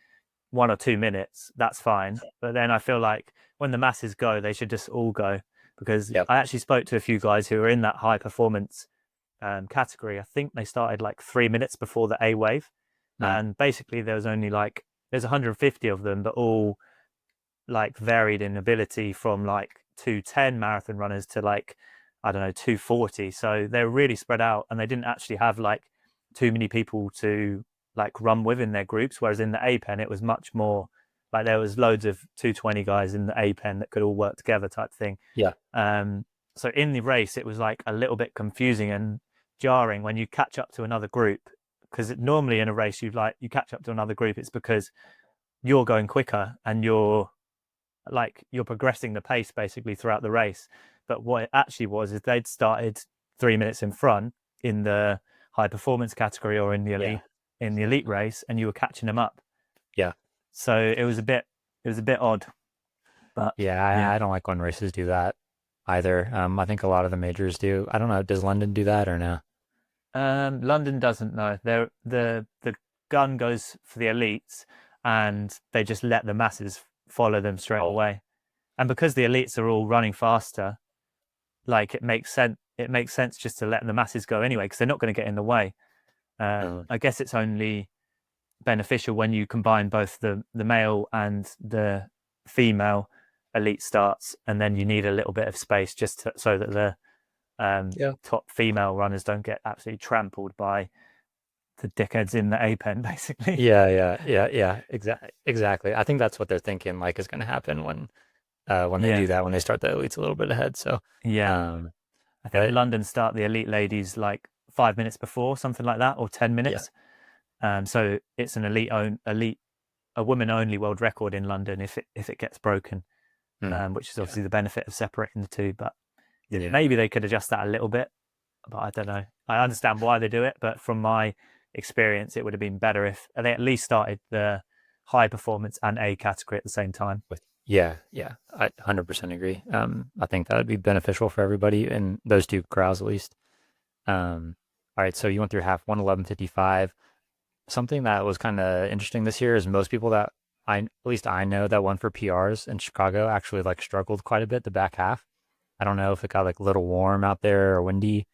1 or 2 minutes, that's fine. But then I feel like when the masses go, they should just all go, because yep, I actually spoke to a few guys who were in that high performance category. I think they started like 3 minutes before the A wave, no, and basically there's 150 of them, but all like varied in ability, from like 210 marathon runners to like, I don't know, 240. So they're really spread out, and they didn't actually have like too many people to like run with in their groups. Whereas in the A pen, it was much more like there was loads of 220 guys in the A pen that could all work together, type thing. yeah, Um, so in the race, it was like a little bit confusing and jarring when you catch up to another group, because normally in a race you catch up to another group, it's because you're going quicker and you're progressing the pace basically throughout the race. But what it actually was is they'd started 3 minutes in front in the high performance category, or yeah, in the elite race, and you were catching them up. yeah. So it was a bit odd, but Yeah, yeah. I don't like when races do that either. I think a lot of the majors do. I don't know. Does London do that or no? London doesn't know. The gun goes for the elites, and they just let the masses follow them straight Oh, away. And because the elites are all running faster, like it makes sense. It makes sense just to let the masses go anyway, because they're not going to get in the way. no. I guess it's only beneficial when you combine both the male and the female elite starts, and then you need a little bit of space so that the Yeah. top female runners don't get absolutely trampled by the dickheads in the A pen, basically. Yeah. Exactly. I think that's what they're thinking, like, is going to happen when they do Yeah, that, when they start the elites a little bit ahead. So, yeah. um, I think but London start the elite ladies like 5 minutes before, something like that, or ten yeah, minutes. So it's an elite a woman only world record in London if it gets broken, mm, which is yeah, obviously the benefit of separating the two. But yeah, maybe they could adjust that a little bit, but I don't know. I understand why they do it, but from my experience, it would have been better if they at least started the high performance and A category at the same time. yeah. I 100% agree. I think that would be beneficial for everybody in those two crowds at least. All right. So you went through half 1:11:55. Something that was kind of interesting this year is most people that at least I know that went for PRs in Chicago actually like struggled quite a bit the back half. I don't know if it got like a little warm out there or windy,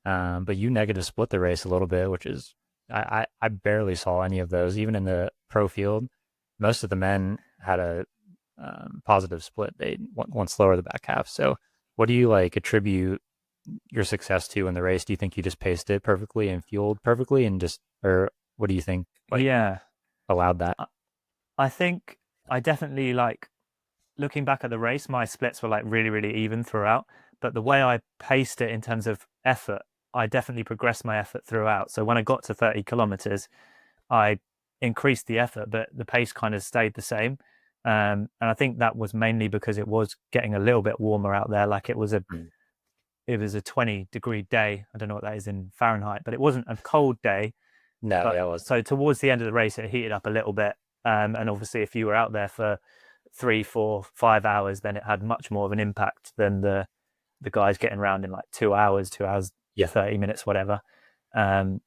but you negative split the race a little bit, which is I barely saw any of those even in the pro field. Most of the men had a positive split. They went slower the back half. So, what do you like attribute your success to in the race? Do you think you just paced it perfectly and fueled perfectly, and just, or what do you think like Yeah, allowed that? I I think I definitely like looking back at the race, my splits were like really, really even throughout. But the way I paced it in terms of effort, I definitely progressed my effort throughout. So when I got to 30 kilometers, I increased the effort, but the pace kind of stayed the same. And I think that was mainly because it was getting a little bit warmer out there. Like it was a Mm. 20-degree day. I don't know what that is in Fahrenheit, but it wasn't a cold day. No, But yeah, it was. so towards the end of the race, it heated up a little bit. And obviously, if you were out there for 3, 4, 5 hours, then it had much more of an impact than the guys getting around in like 2 hours, 2 hours, Yeah. 30 minutes, whatever. Um,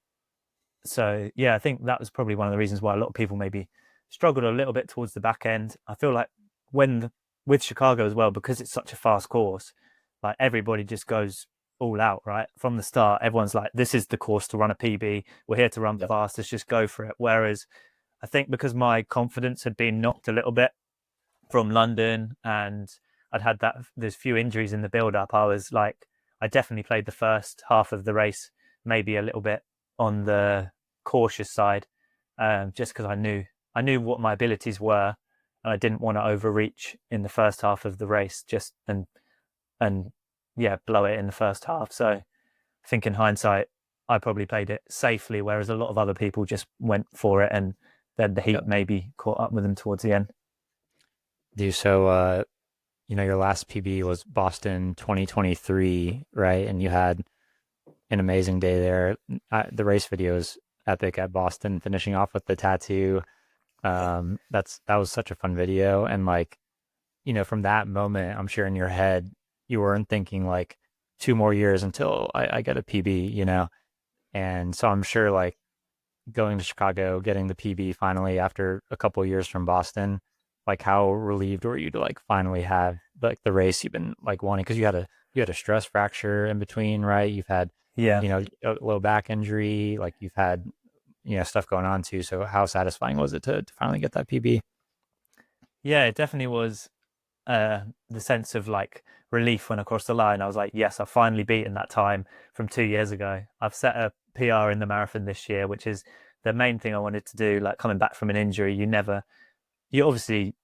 so yeah, I think that was probably one of the reasons why a lot of people maybe struggled a little bit towards the back end. I feel like with Chicago as well, because it's such a fast course, like everybody just goes all out right from the start. Everyone's like, this is the course to run a PB. We're here to run Yep. fast. Let's just go for it. Whereas I think because my confidence had been knocked a little bit from London and I'd had there's few injuries in the build up, I was like, I definitely played the first half of the race maybe a little bit on the cautious side, just because I knew what my abilities were, and I didn't want to overreach in the first half of the race, just and yeah, blow it in the first half. So I think in hindsight, I probably played it safely, whereas a lot of other people just went for it, and then the heat Yep. maybe caught up with them towards the end. So, your last PB was Boston 2023, right? And you had an amazing day there. The race video is epic at Boston, finishing off with the tattoo. That was such a fun video. And like, from that moment, I'm sure in your head, you weren't thinking like 2 more years until I get a PB. And so I'm sure like going to Chicago, getting the PB finally after a couple of years from Boston, like how relieved were you to like finally have like the race you've been like wanting? Because you had a stress fracture in between, right? You've had Yeah, a low back injury, like you've had stuff going on too. So how satisfying was it to finally get that PB? yeah, it definitely was. The sense of like relief when I crossed the line. I was like, yes, I've finally beaten that time from 2 years ago. I've set a PR in the marathon this year, which is the main thing I wanted to do. Like coming back from an injury, you obviously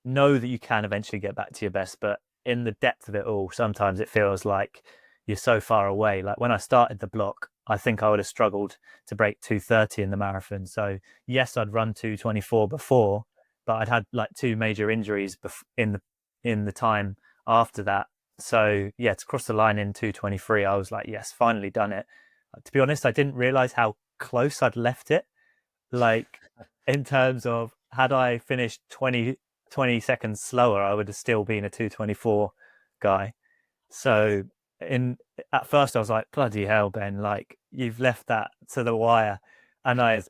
know that you can eventually get back to your best, but in the depth of it all, sometimes it feels like you're so far away. Like when I started the block, I think I would have struggled to break 2:30 in the marathon. So yes, I'd run 2:24 before, but I'd had like two major injuries in the time after that. So yeah, to cross the line in 2:23, I was like, yes, finally done it. To be honest, I didn't realize how close I'd left it. Like in terms of had I finished 20 seconds slower, I would have still been a 2:24 guy. So in at first I was like, bloody hell, Ben, like you've left that to the wire. And I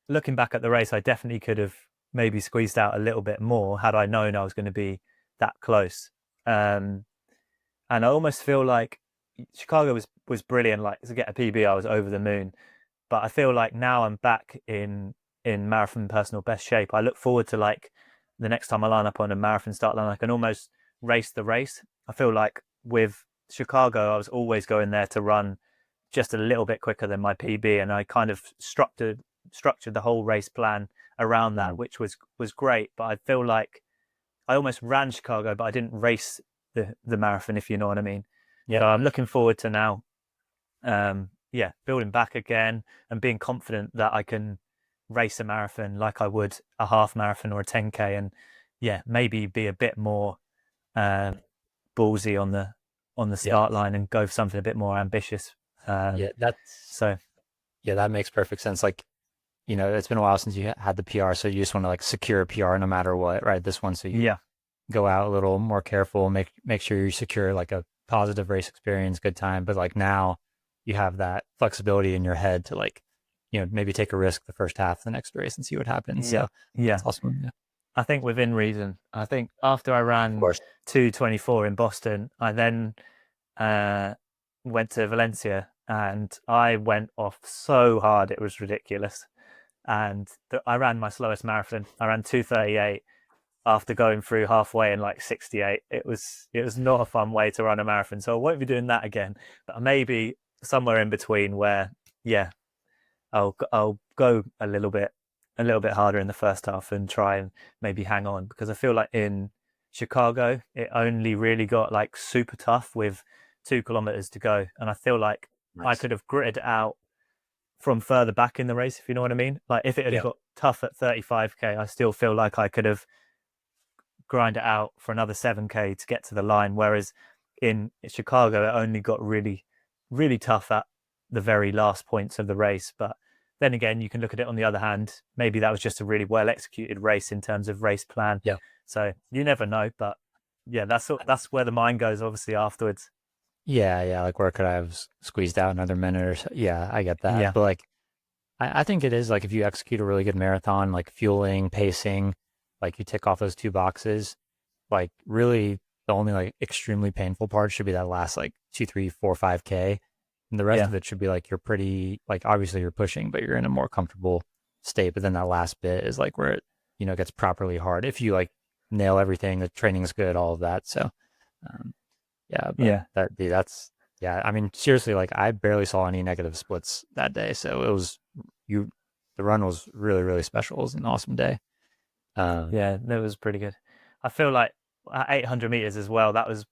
looking back at the race, I definitely could have maybe squeezed out a little bit more had I known I was going to be that close. Um, and I almost feel like Chicago was brilliant. Like to get a PB, I was over the moon. But I feel like now I'm back in marathon personal best shape. I look forward to like the next time I line up on a marathon start line, I can almost race the race. I feel like with Chicago, I was always going there to run just a little bit quicker than my PB, and I kind of structured the whole race plan around that, Mm. which was great. But I feel like I almost ran Chicago, but I didn't race the marathon, if you know what I mean. So Yep. I'm looking forward to now, yeah, building back again and being confident that I can race a marathon like I would a half marathon or a 10K, and yeah, maybe be a bit more uh, ballsy on the Yep. start line and go for something a bit more ambitious. Um, Yeah, that's so yeah, that makes perfect sense. Like, it's been a while since you had the PR, so you just want to like secure a PR no matter what, right? This one, so you yeah, go out a little more careful, make sure you secure like a positive race experience, good time. But like now you have that flexibility in your head to like, maybe take a risk the first half of the next race and see what happens. yeah, So yeah. that's awesome. Yeah. I think within reason. I think after I Of ran course. 2:24 in Boston, I then uh, went to Valencia and I went off so hard it was ridiculous. And I ran my slowest marathon. I ran 2:38 after going through halfway in like 68. It was not a fun way to run a marathon. So I won't be doing that again. But maybe somewhere in between where, yeah, I'll go a little bit harder in the first half and try and maybe hang on, because I feel like in Chicago it only really got like super tough with 2 kilometers to go, and I feel like I Nice. could have gritted it out from further back in the race, if you know what I mean. Like if it had Yeah. got tough at 35K, I still feel like I could have grind it out for another 7K to get to the line. Whereas in Chicago, it only got really, really tough at the very last points of the race. But then again, you can look at it on the other hand. Maybe that was just a really well executed race in terms of race plan. Yeah. So you never know. But yeah, that's where the mind goes, obviously, afterwards. Yeah, like where could I have squeezed out another minute or so? Yeah, I get that. Yeah. But like I think it is like if you execute a really good marathon, like fueling, pacing, like you tick off those two boxes, like really the only like extremely painful part should be that last like 2, 3, 4, 5K. And the rest Yeah. of it should be like you're pretty like obviously you're pushing, but you're in a more comfortable state. But then that last bit is like where it, gets properly hard. If you like nail everything, the training's good, all of that. So um, yeah, but Yeah. that's yeah. I mean, seriously, like I barely saw any negative splits that day, so it was you. The run was really really special. It was an awesome day. Um, Yeah, that was pretty good. I feel like at 800 meters as well. That was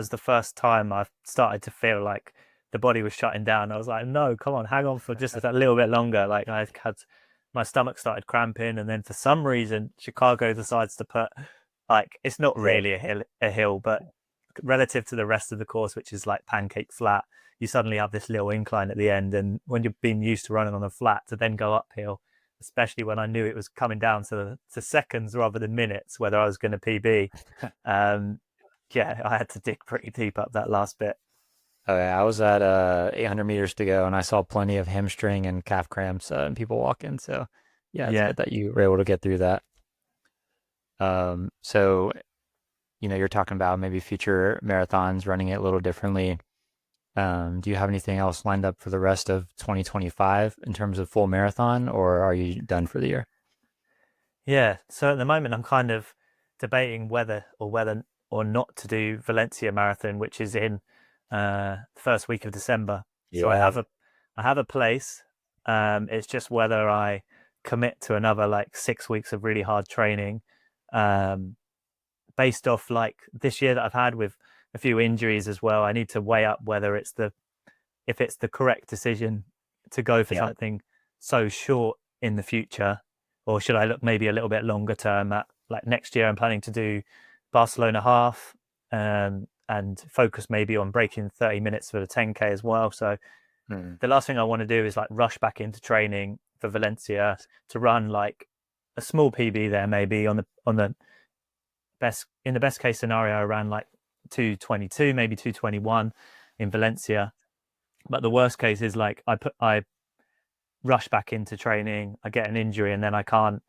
the first time I started to feel like the body was shutting down. I was like, no, come on, hang on for just a little bit longer. Like I had my stomach started cramping, and then for some reason, Chicago decides to put like it's not yeah, really a hill, but relative to the rest of the course, which is like pancake flat, you suddenly have this little incline at the end, and when you've been used to running on a flat, to then go uphill, especially when I knew it was coming down to seconds rather than minutes, whether I was going to PB. Yeah, I had to dig pretty deep up that last bit. oh, yeah, I was at 800 meters to go, and I saw plenty of hamstring and calf cramps and people walking. So yeah, it's Yeah, good that you were able to get through that. So you're talking about maybe future marathons running it a little differently. Do you have anything else lined up for the rest of 2025 in terms of full marathon, or are you done for the year? yeah. So at the moment, I'm kind of debating whether or not to do Valencia Marathon, which is in the first week of December. So I Yeah. have a place. It's just whether I commit to another like 6 weeks of really hard training. Um, Based off like this year that I've had with a few injuries as well. I need to weigh up whether if it's the correct decision to go for Yeah. something so short in the future, or should I look maybe a little bit longer term at like next year? I'm planning to do Barcelona half, and focus maybe on breaking 30 minutes for the 10K as well. So Mm. the last thing I want to do is like rush back into training for Valencia to run like a small PB there, maybe on the best case scenario, I ran like 222, maybe 221 in Valencia. But the worst case is like I rush back into training, I get an injury, and then I can't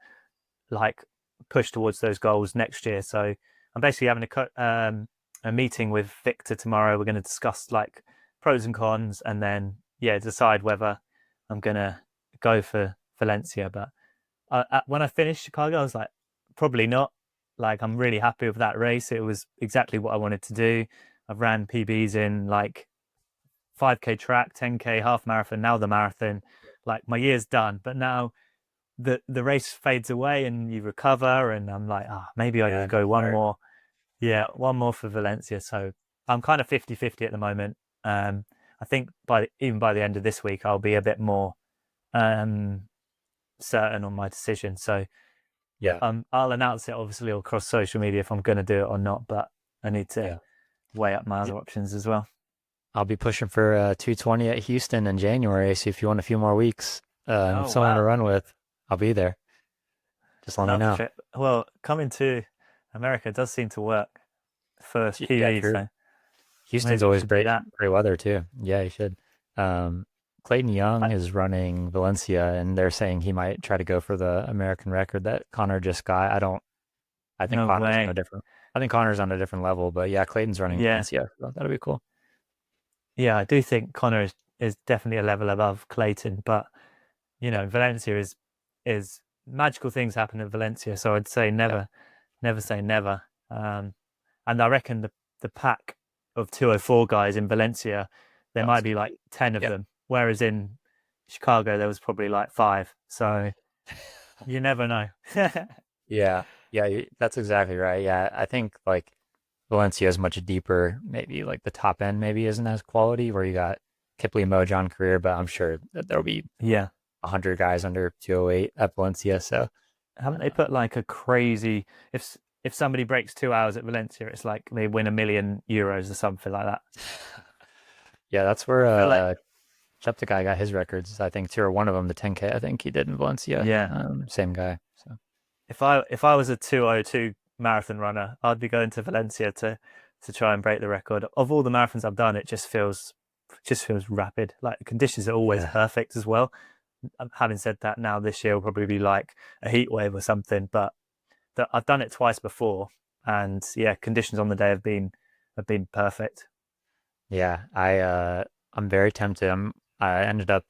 like push towards those goals next year. So I'm basically having a meeting with Victor tomorrow. We're going to discuss like pros and cons, and then decide whether I'm going to go for Valencia. But when I finished Chicago, I was like, probably not. Like, I'm really happy with that race. It was exactly what I wanted to do. I've ran PBs in like 5K track, 10K, half marathon, now the marathon. Like, my year's done. But now the race fades away and you recover. And I'm like, maybe I Yeah. could go one Tired. more. Yeah, one more for Valencia. So I'm kind of 50-50 at the moment. I think even by the end of this week, I'll be a bit more certain on my decision. So Yeah. I'll announce it obviously across social media if I'm going to do it or not, but I need to Yeah. weigh up my Yeah. other options as well. I'll be pushing for 220 at Houston in January. So if you want a few more weeks, Oh, someone to wow. run with, I'll be there. Just let me Another know. trip. Well, coming to America does seem to work for Yeah, PV, true. so Houston's maybe we always should do great, that. great weather too. Yeah, you should. Clayton Young I, is running Valencia, and they're saying he might try to go for the American record that Connor just got. I don't. I think no Connor's on a way. different. I think Connor's on a different level, but yeah, Clayton's running Yeah. Valencia. So that'll be cool. Yeah, I do think Connor is definitely a level above Clayton, but Valencia is magical things happen at Valencia, so I'd say Yeah. never say never. And I reckon the pack of 204 guys in Valencia, there Oh, might it's be gonna like be. 10 of Yeah. them, whereas in Chicago there was probably like 5. So you never know. Yeah. Yeah. That's exactly right. Yeah. I think like Valencia is much deeper. Maybe like the top end maybe isn't as quality where you got Kipley Mojon career, but I'm sure that there'll be Yeah. 100 guys under 208 at Valencia. So Haven't they uh, put like a crazy if if somebody breaks 2 hours at Valencia, it's like they win €1 million or something like that. Yeah, that's where I feel like, Cheptegei got his records, I think, too, or one of them, the 10K, I think he did in Valencia. yeah, Same guy. So if I was a 2:02 marathon runner, I'd be going to Valencia to try and break the record. Of all the marathons I've done, it just feels rapid. Like the conditions are always yeah, perfect as well. Having said that, now this year will probably be like a heat wave or something, but I've done it twice before, and yeah, conditions on the day have been perfect. yeah. I'm very tempted. I ended up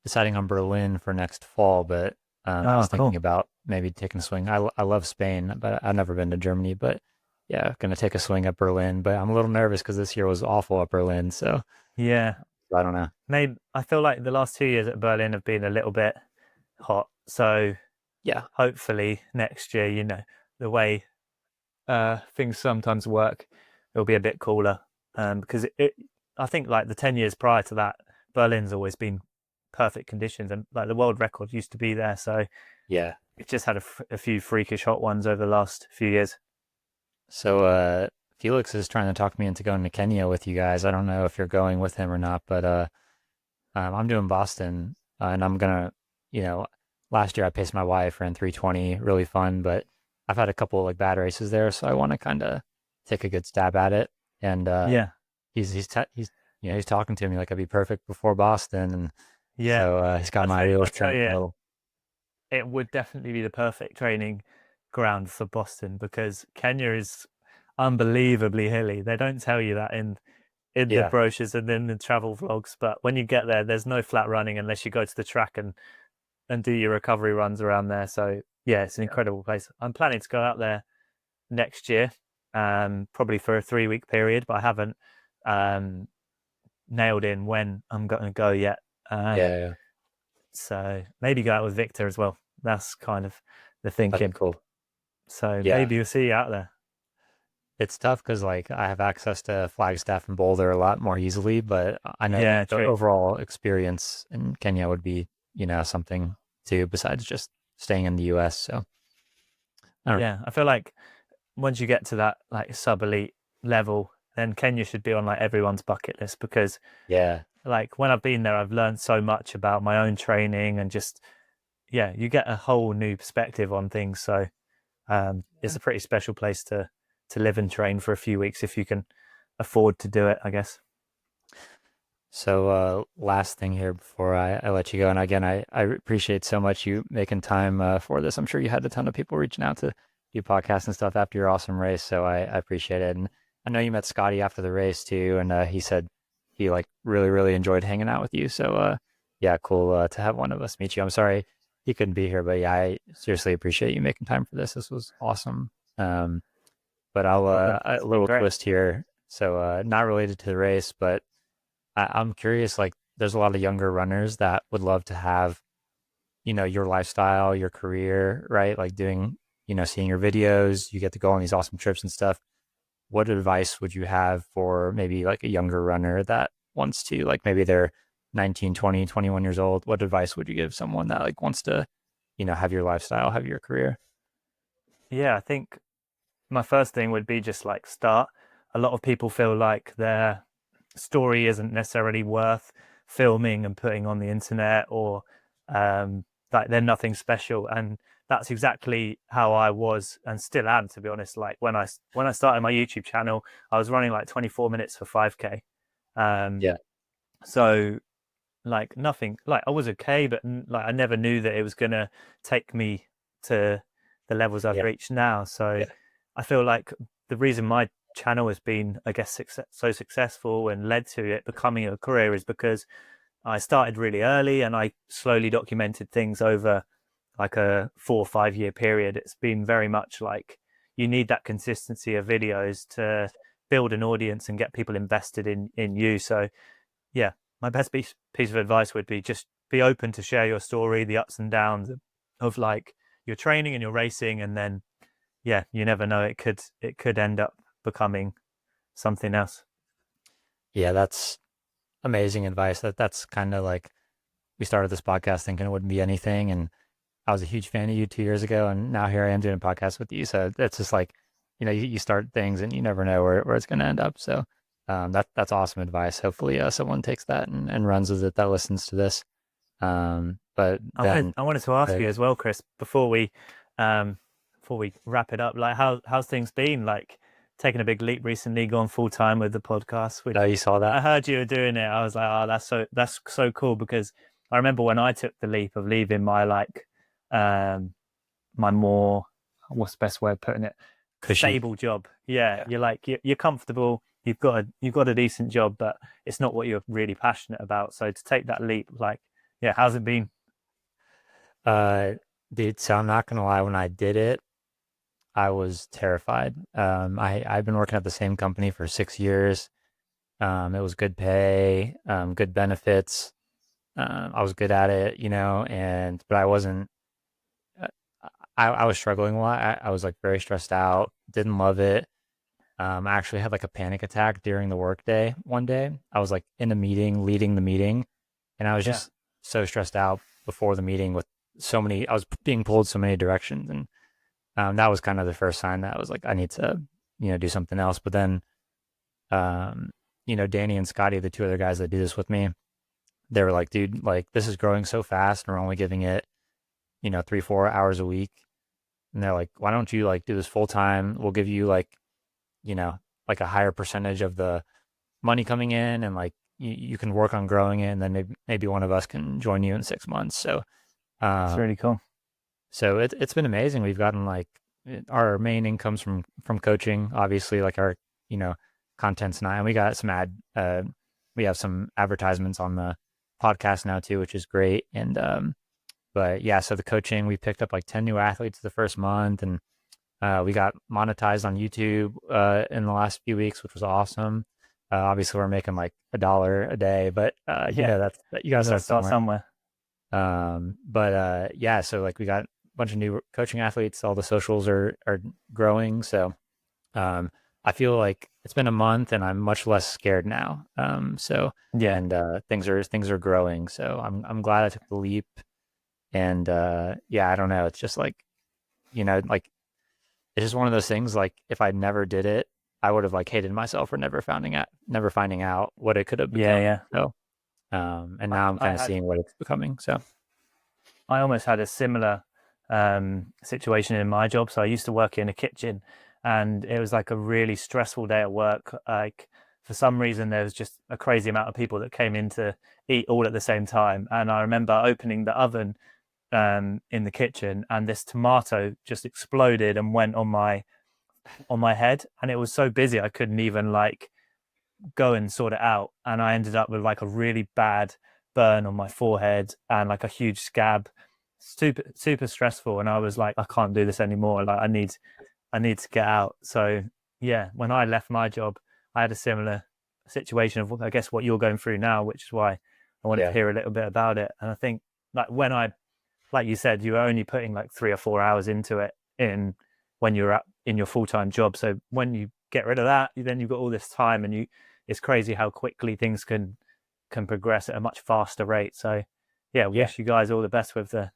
deciding on Berlin for next fall, but I Oh, was thinking cool. about maybe taking a swing. I love Spain, but I've never been to Germany. But yeah, gonna take a swing at Berlin. But I'm a little nervous because this year was awful at Berlin. So Yeah, I don't know. maybe I feel like the last 2 years at Berlin have been a little bit hot. So Yeah, hopefully next year, the way things sometimes work, it'll be a bit cooler. Because I think like the 10 years prior to that, Berlin's always been perfect conditions, and like the world record used to be there. So yeah. it just had a few freakish hot ones over the last few years. So Felix is trying to talk me into going to Kenya with you guys. I don't know if you're going with him or not, but I'm doing Boston, and I'm gonna, you know, last year I paced my wife, ran 320, really fun, but I've had a couple like bad races there, so I want to kind of take a good stab at it. And Yeah, he's he's talking to me like I'd be perfect before Boston, and yeah. so he's got my I wheels tell turning a you, little. it would definitely be the perfect training ground for Boston because Kenya is unbelievably hilly. They don't tell you that in the Yeah, brochures and in the travel vlogs, but when you get there, there's no flat running unless you go to the track and do your recovery runs around there. So yeah, it's an yeah, incredible place. I'm planning to go out there next year, probably for a 3 week period, but I haven't um, nailed in when I'm going to go yet. Um, yeah, yeah. so maybe go out with Victor as well. That's kind of the That'd be thinking. cool. So Yeah. maybe we'll see you out there. It's tough because like I have access to Flagstaff and Boulder a lot more easily, but I know Yeah, the true. overall experience in Kenya would be, something too besides just staying in the US. So I don't know. Yeah, I feel like once you get to that like sub elite level, then Kenya should be on like everyone's bucket list because Yeah. like when I've been there, I've learned so much about my own training and just yeah, you get a whole new perspective on things. So it's Yeah. a pretty special place to live and train for a few weeks if you can afford to do it, I guess. So last thing here before I let you go, and again I appreciate so much you making time for this. I'm sure you had a ton of people reaching out to do podcasts and stuff after your awesome race, so I appreciate it. And I know you met Scotty after the race too, and he said he like really enjoyed hanging out with you. So yeah, cool to have one of us meet you. I'm sorry he couldn't be here, but yeah, I seriously appreciate you making time for this. This was awesome. But I'll Problem. a It's been little great. twist here. So not related to the race, but I'm curious, like, there's a lot of younger runners that would love to have, your lifestyle, your career, right? Like doing, seeing your videos, you get to go on these awesome trips and stuff. What advice would you have for maybe like a younger runner that wants to, like, maybe they're 19, 20, 21 years old? What advice would you give someone that like wants to, have your lifestyle, have your career? Yeah, I think my first thing would be just like start. A lot of people feel like their story isn't necessarily worth filming and putting on the internet or like they're nothing special. And that's exactly how I was and still am, to be honest. Like when I started my YouTube channel, I was running like 24 minutes for 5K. Um, Yeah. so like nothing, like I was okay, but like I never knew that it was gonna take me to the levels I've Yeah. reached now. So Yeah. I feel like the reason my channel has been, I guess, so successful and led to it becoming a career is because I started really early and I slowly documented things over like a 4 or 5 year period. It's been very much like you need that consistency of videos to build an audience and get people invested in you. So yeah, my best piece of advice would be just be open to share your story, the ups and downs of like your training and your racing, and then yeah, you never know, it could end up becoming something else. Yeah. That's amazing advice. That's kind of like we started this podcast thinking it wouldn't be anything. And I was a huge fan of you 2 years ago, and now here I am doing a podcast with you. So it's just like, you start things and you never know where it's going to end up. So that's awesome advice. Hopefully, someone takes that and runs with it that listens to this. But Ben, I wanted to ask uh, you as well, Chris, before we wrap it up, like how's things been? Like taking a big leap recently, gone full time with the podcast, no, which you saw that. I heard you were doing it. I was like, oh, that's so cool because I remember when I took the leap of leaving my um my more what's the best way of putting it, Cushy. stable job. Yeah, Yeah. you're like you're comfortable. You've got a decent job, but it's not what you're really passionate about. So to take that leap, like, yeah, how's it been? Uh, Dude, so I'm not gonna lie. When I did it, I was terrified. I've been working at the same company for 6 years. It was good pay, good benefits. I was good at it, but I wasn't. uh, I was struggling a lot. I was like very stressed out. Didn't love it. I actually had like a panic attack during the workday one day. I was like in a meeting, leading the meeting, and I was Yeah. just so stressed out before the meeting with so many. I was being pulled so many directions, and that was kind of the first sign that I was like, I need to, do something else. But then, um, Danny and Scotty, the two other guys that do this with me, they were like, dude, like this is growing so fast, and we're only giving it, 3, 4 hours a week. And they're like, why don't you like do this full time? We'll give you you know, like a higher percentage of the money coming in, and like you can work on growing it, and then maybe one of us can join you in 6 months. So, It's uh, really cool. so it's been amazing. We've gotten like our main incomes from coaching, obviously, like our you know content's now, and we got some we have some advertisements on the podcast now too, which is great. And but yeah, so the coaching, we picked up like 10 new athletes the first month, and we got monetized on YouTube in the last few weeks, which was awesome. Obviously, we're making like $1 a day, but Yeah, you gotta you got to start start somewhere. somewhere. But yeah, so like we got a bunch of new coaching athletes. All the socials are growing, so um, I feel like it's been a month, and I'm much less scared now. Yeah, And things are growing, so I'm glad I took the leap. And yeah, I don't know. It's just like like it's just one of those things. Like if I never did it, I would have like hated myself for never finding out what it could have yeah, become. yeah. So and now I'm I kind of had seeing what it's becoming. So I almost had a similar situation in my job. So I used to work in a kitchen, and it was like a really stressful day at work. Like for some reason, there was just a crazy amount of people that came in to eat all at the same time. And I remember opening the oven in the kitchen, and this tomato just exploded and went on my head, and it was so busy I couldn't even like go and sort it out. And I ended up with like a really bad burn on my forehead and like a huge scab. Super stressful. And I was like, I can't do this anymore. Like I need to get out. So yeah, when I left my job, I had a similar situation of I guess what you're going through now, which is why I wanted to yeah, hear a little bit about it. And I think like when I like you said, you were only putting like 3 or 4 hours into it in when you're in your full time job. So when you get rid of that, then you've got all this time, and it's crazy how quickly things can progress at a much faster rate. So yeah, yeah. wish you guys all the best with the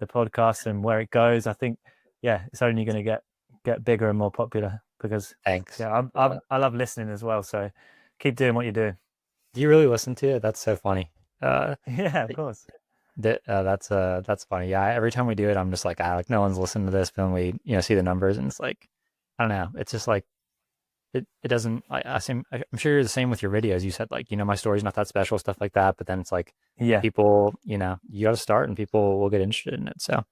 podcast and where it goes. I think yeah, it's only going to get bigger and more popular because Thanks. yeah, Uh, I love listening as well. So keep doing what you're doing. do you really listen to it? That's so funny. Yeah, of course. That's funny. Yeah, every time we do it, I'm just like, like no one's listening to this, but then we see the numbers, and it's like, I don't know. It's just like it doesn't. I'm sure you're the same with your videos. You said like my story's not that special, stuff like that. But then it's like Yeah, people, you got to start, and people will get interested in it. So,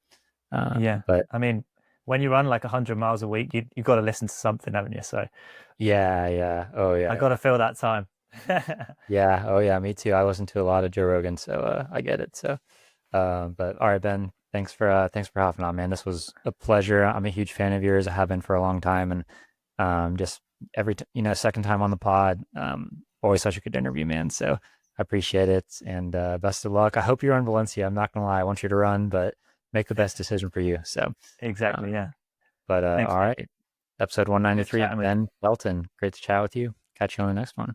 yeah. but I mean, when you run like 100 miles a week, you got to listen to something, haven't you? So yeah, yeah, oh I yeah, got to fill that time. yeah, oh yeah, me too. I listen to a lot of Joe Rogan, so I get it. So, but all right, Ben, thanks for hopping on, man. This was a pleasure. I'm a huge fan of yours. I have been for a long time, and just second time on the pod. Always such a good interview, man. So I appreciate it, and best of luck. I hope you're in Valencia. I'm not gonna lie, I want you to run, but make the best decision for you. So, Exactly. um, Yeah. but Thanks, all mate. right, episode Good 193. chatting I'm with you. Ben Felton. Great to chat with you. Catch you on the next one.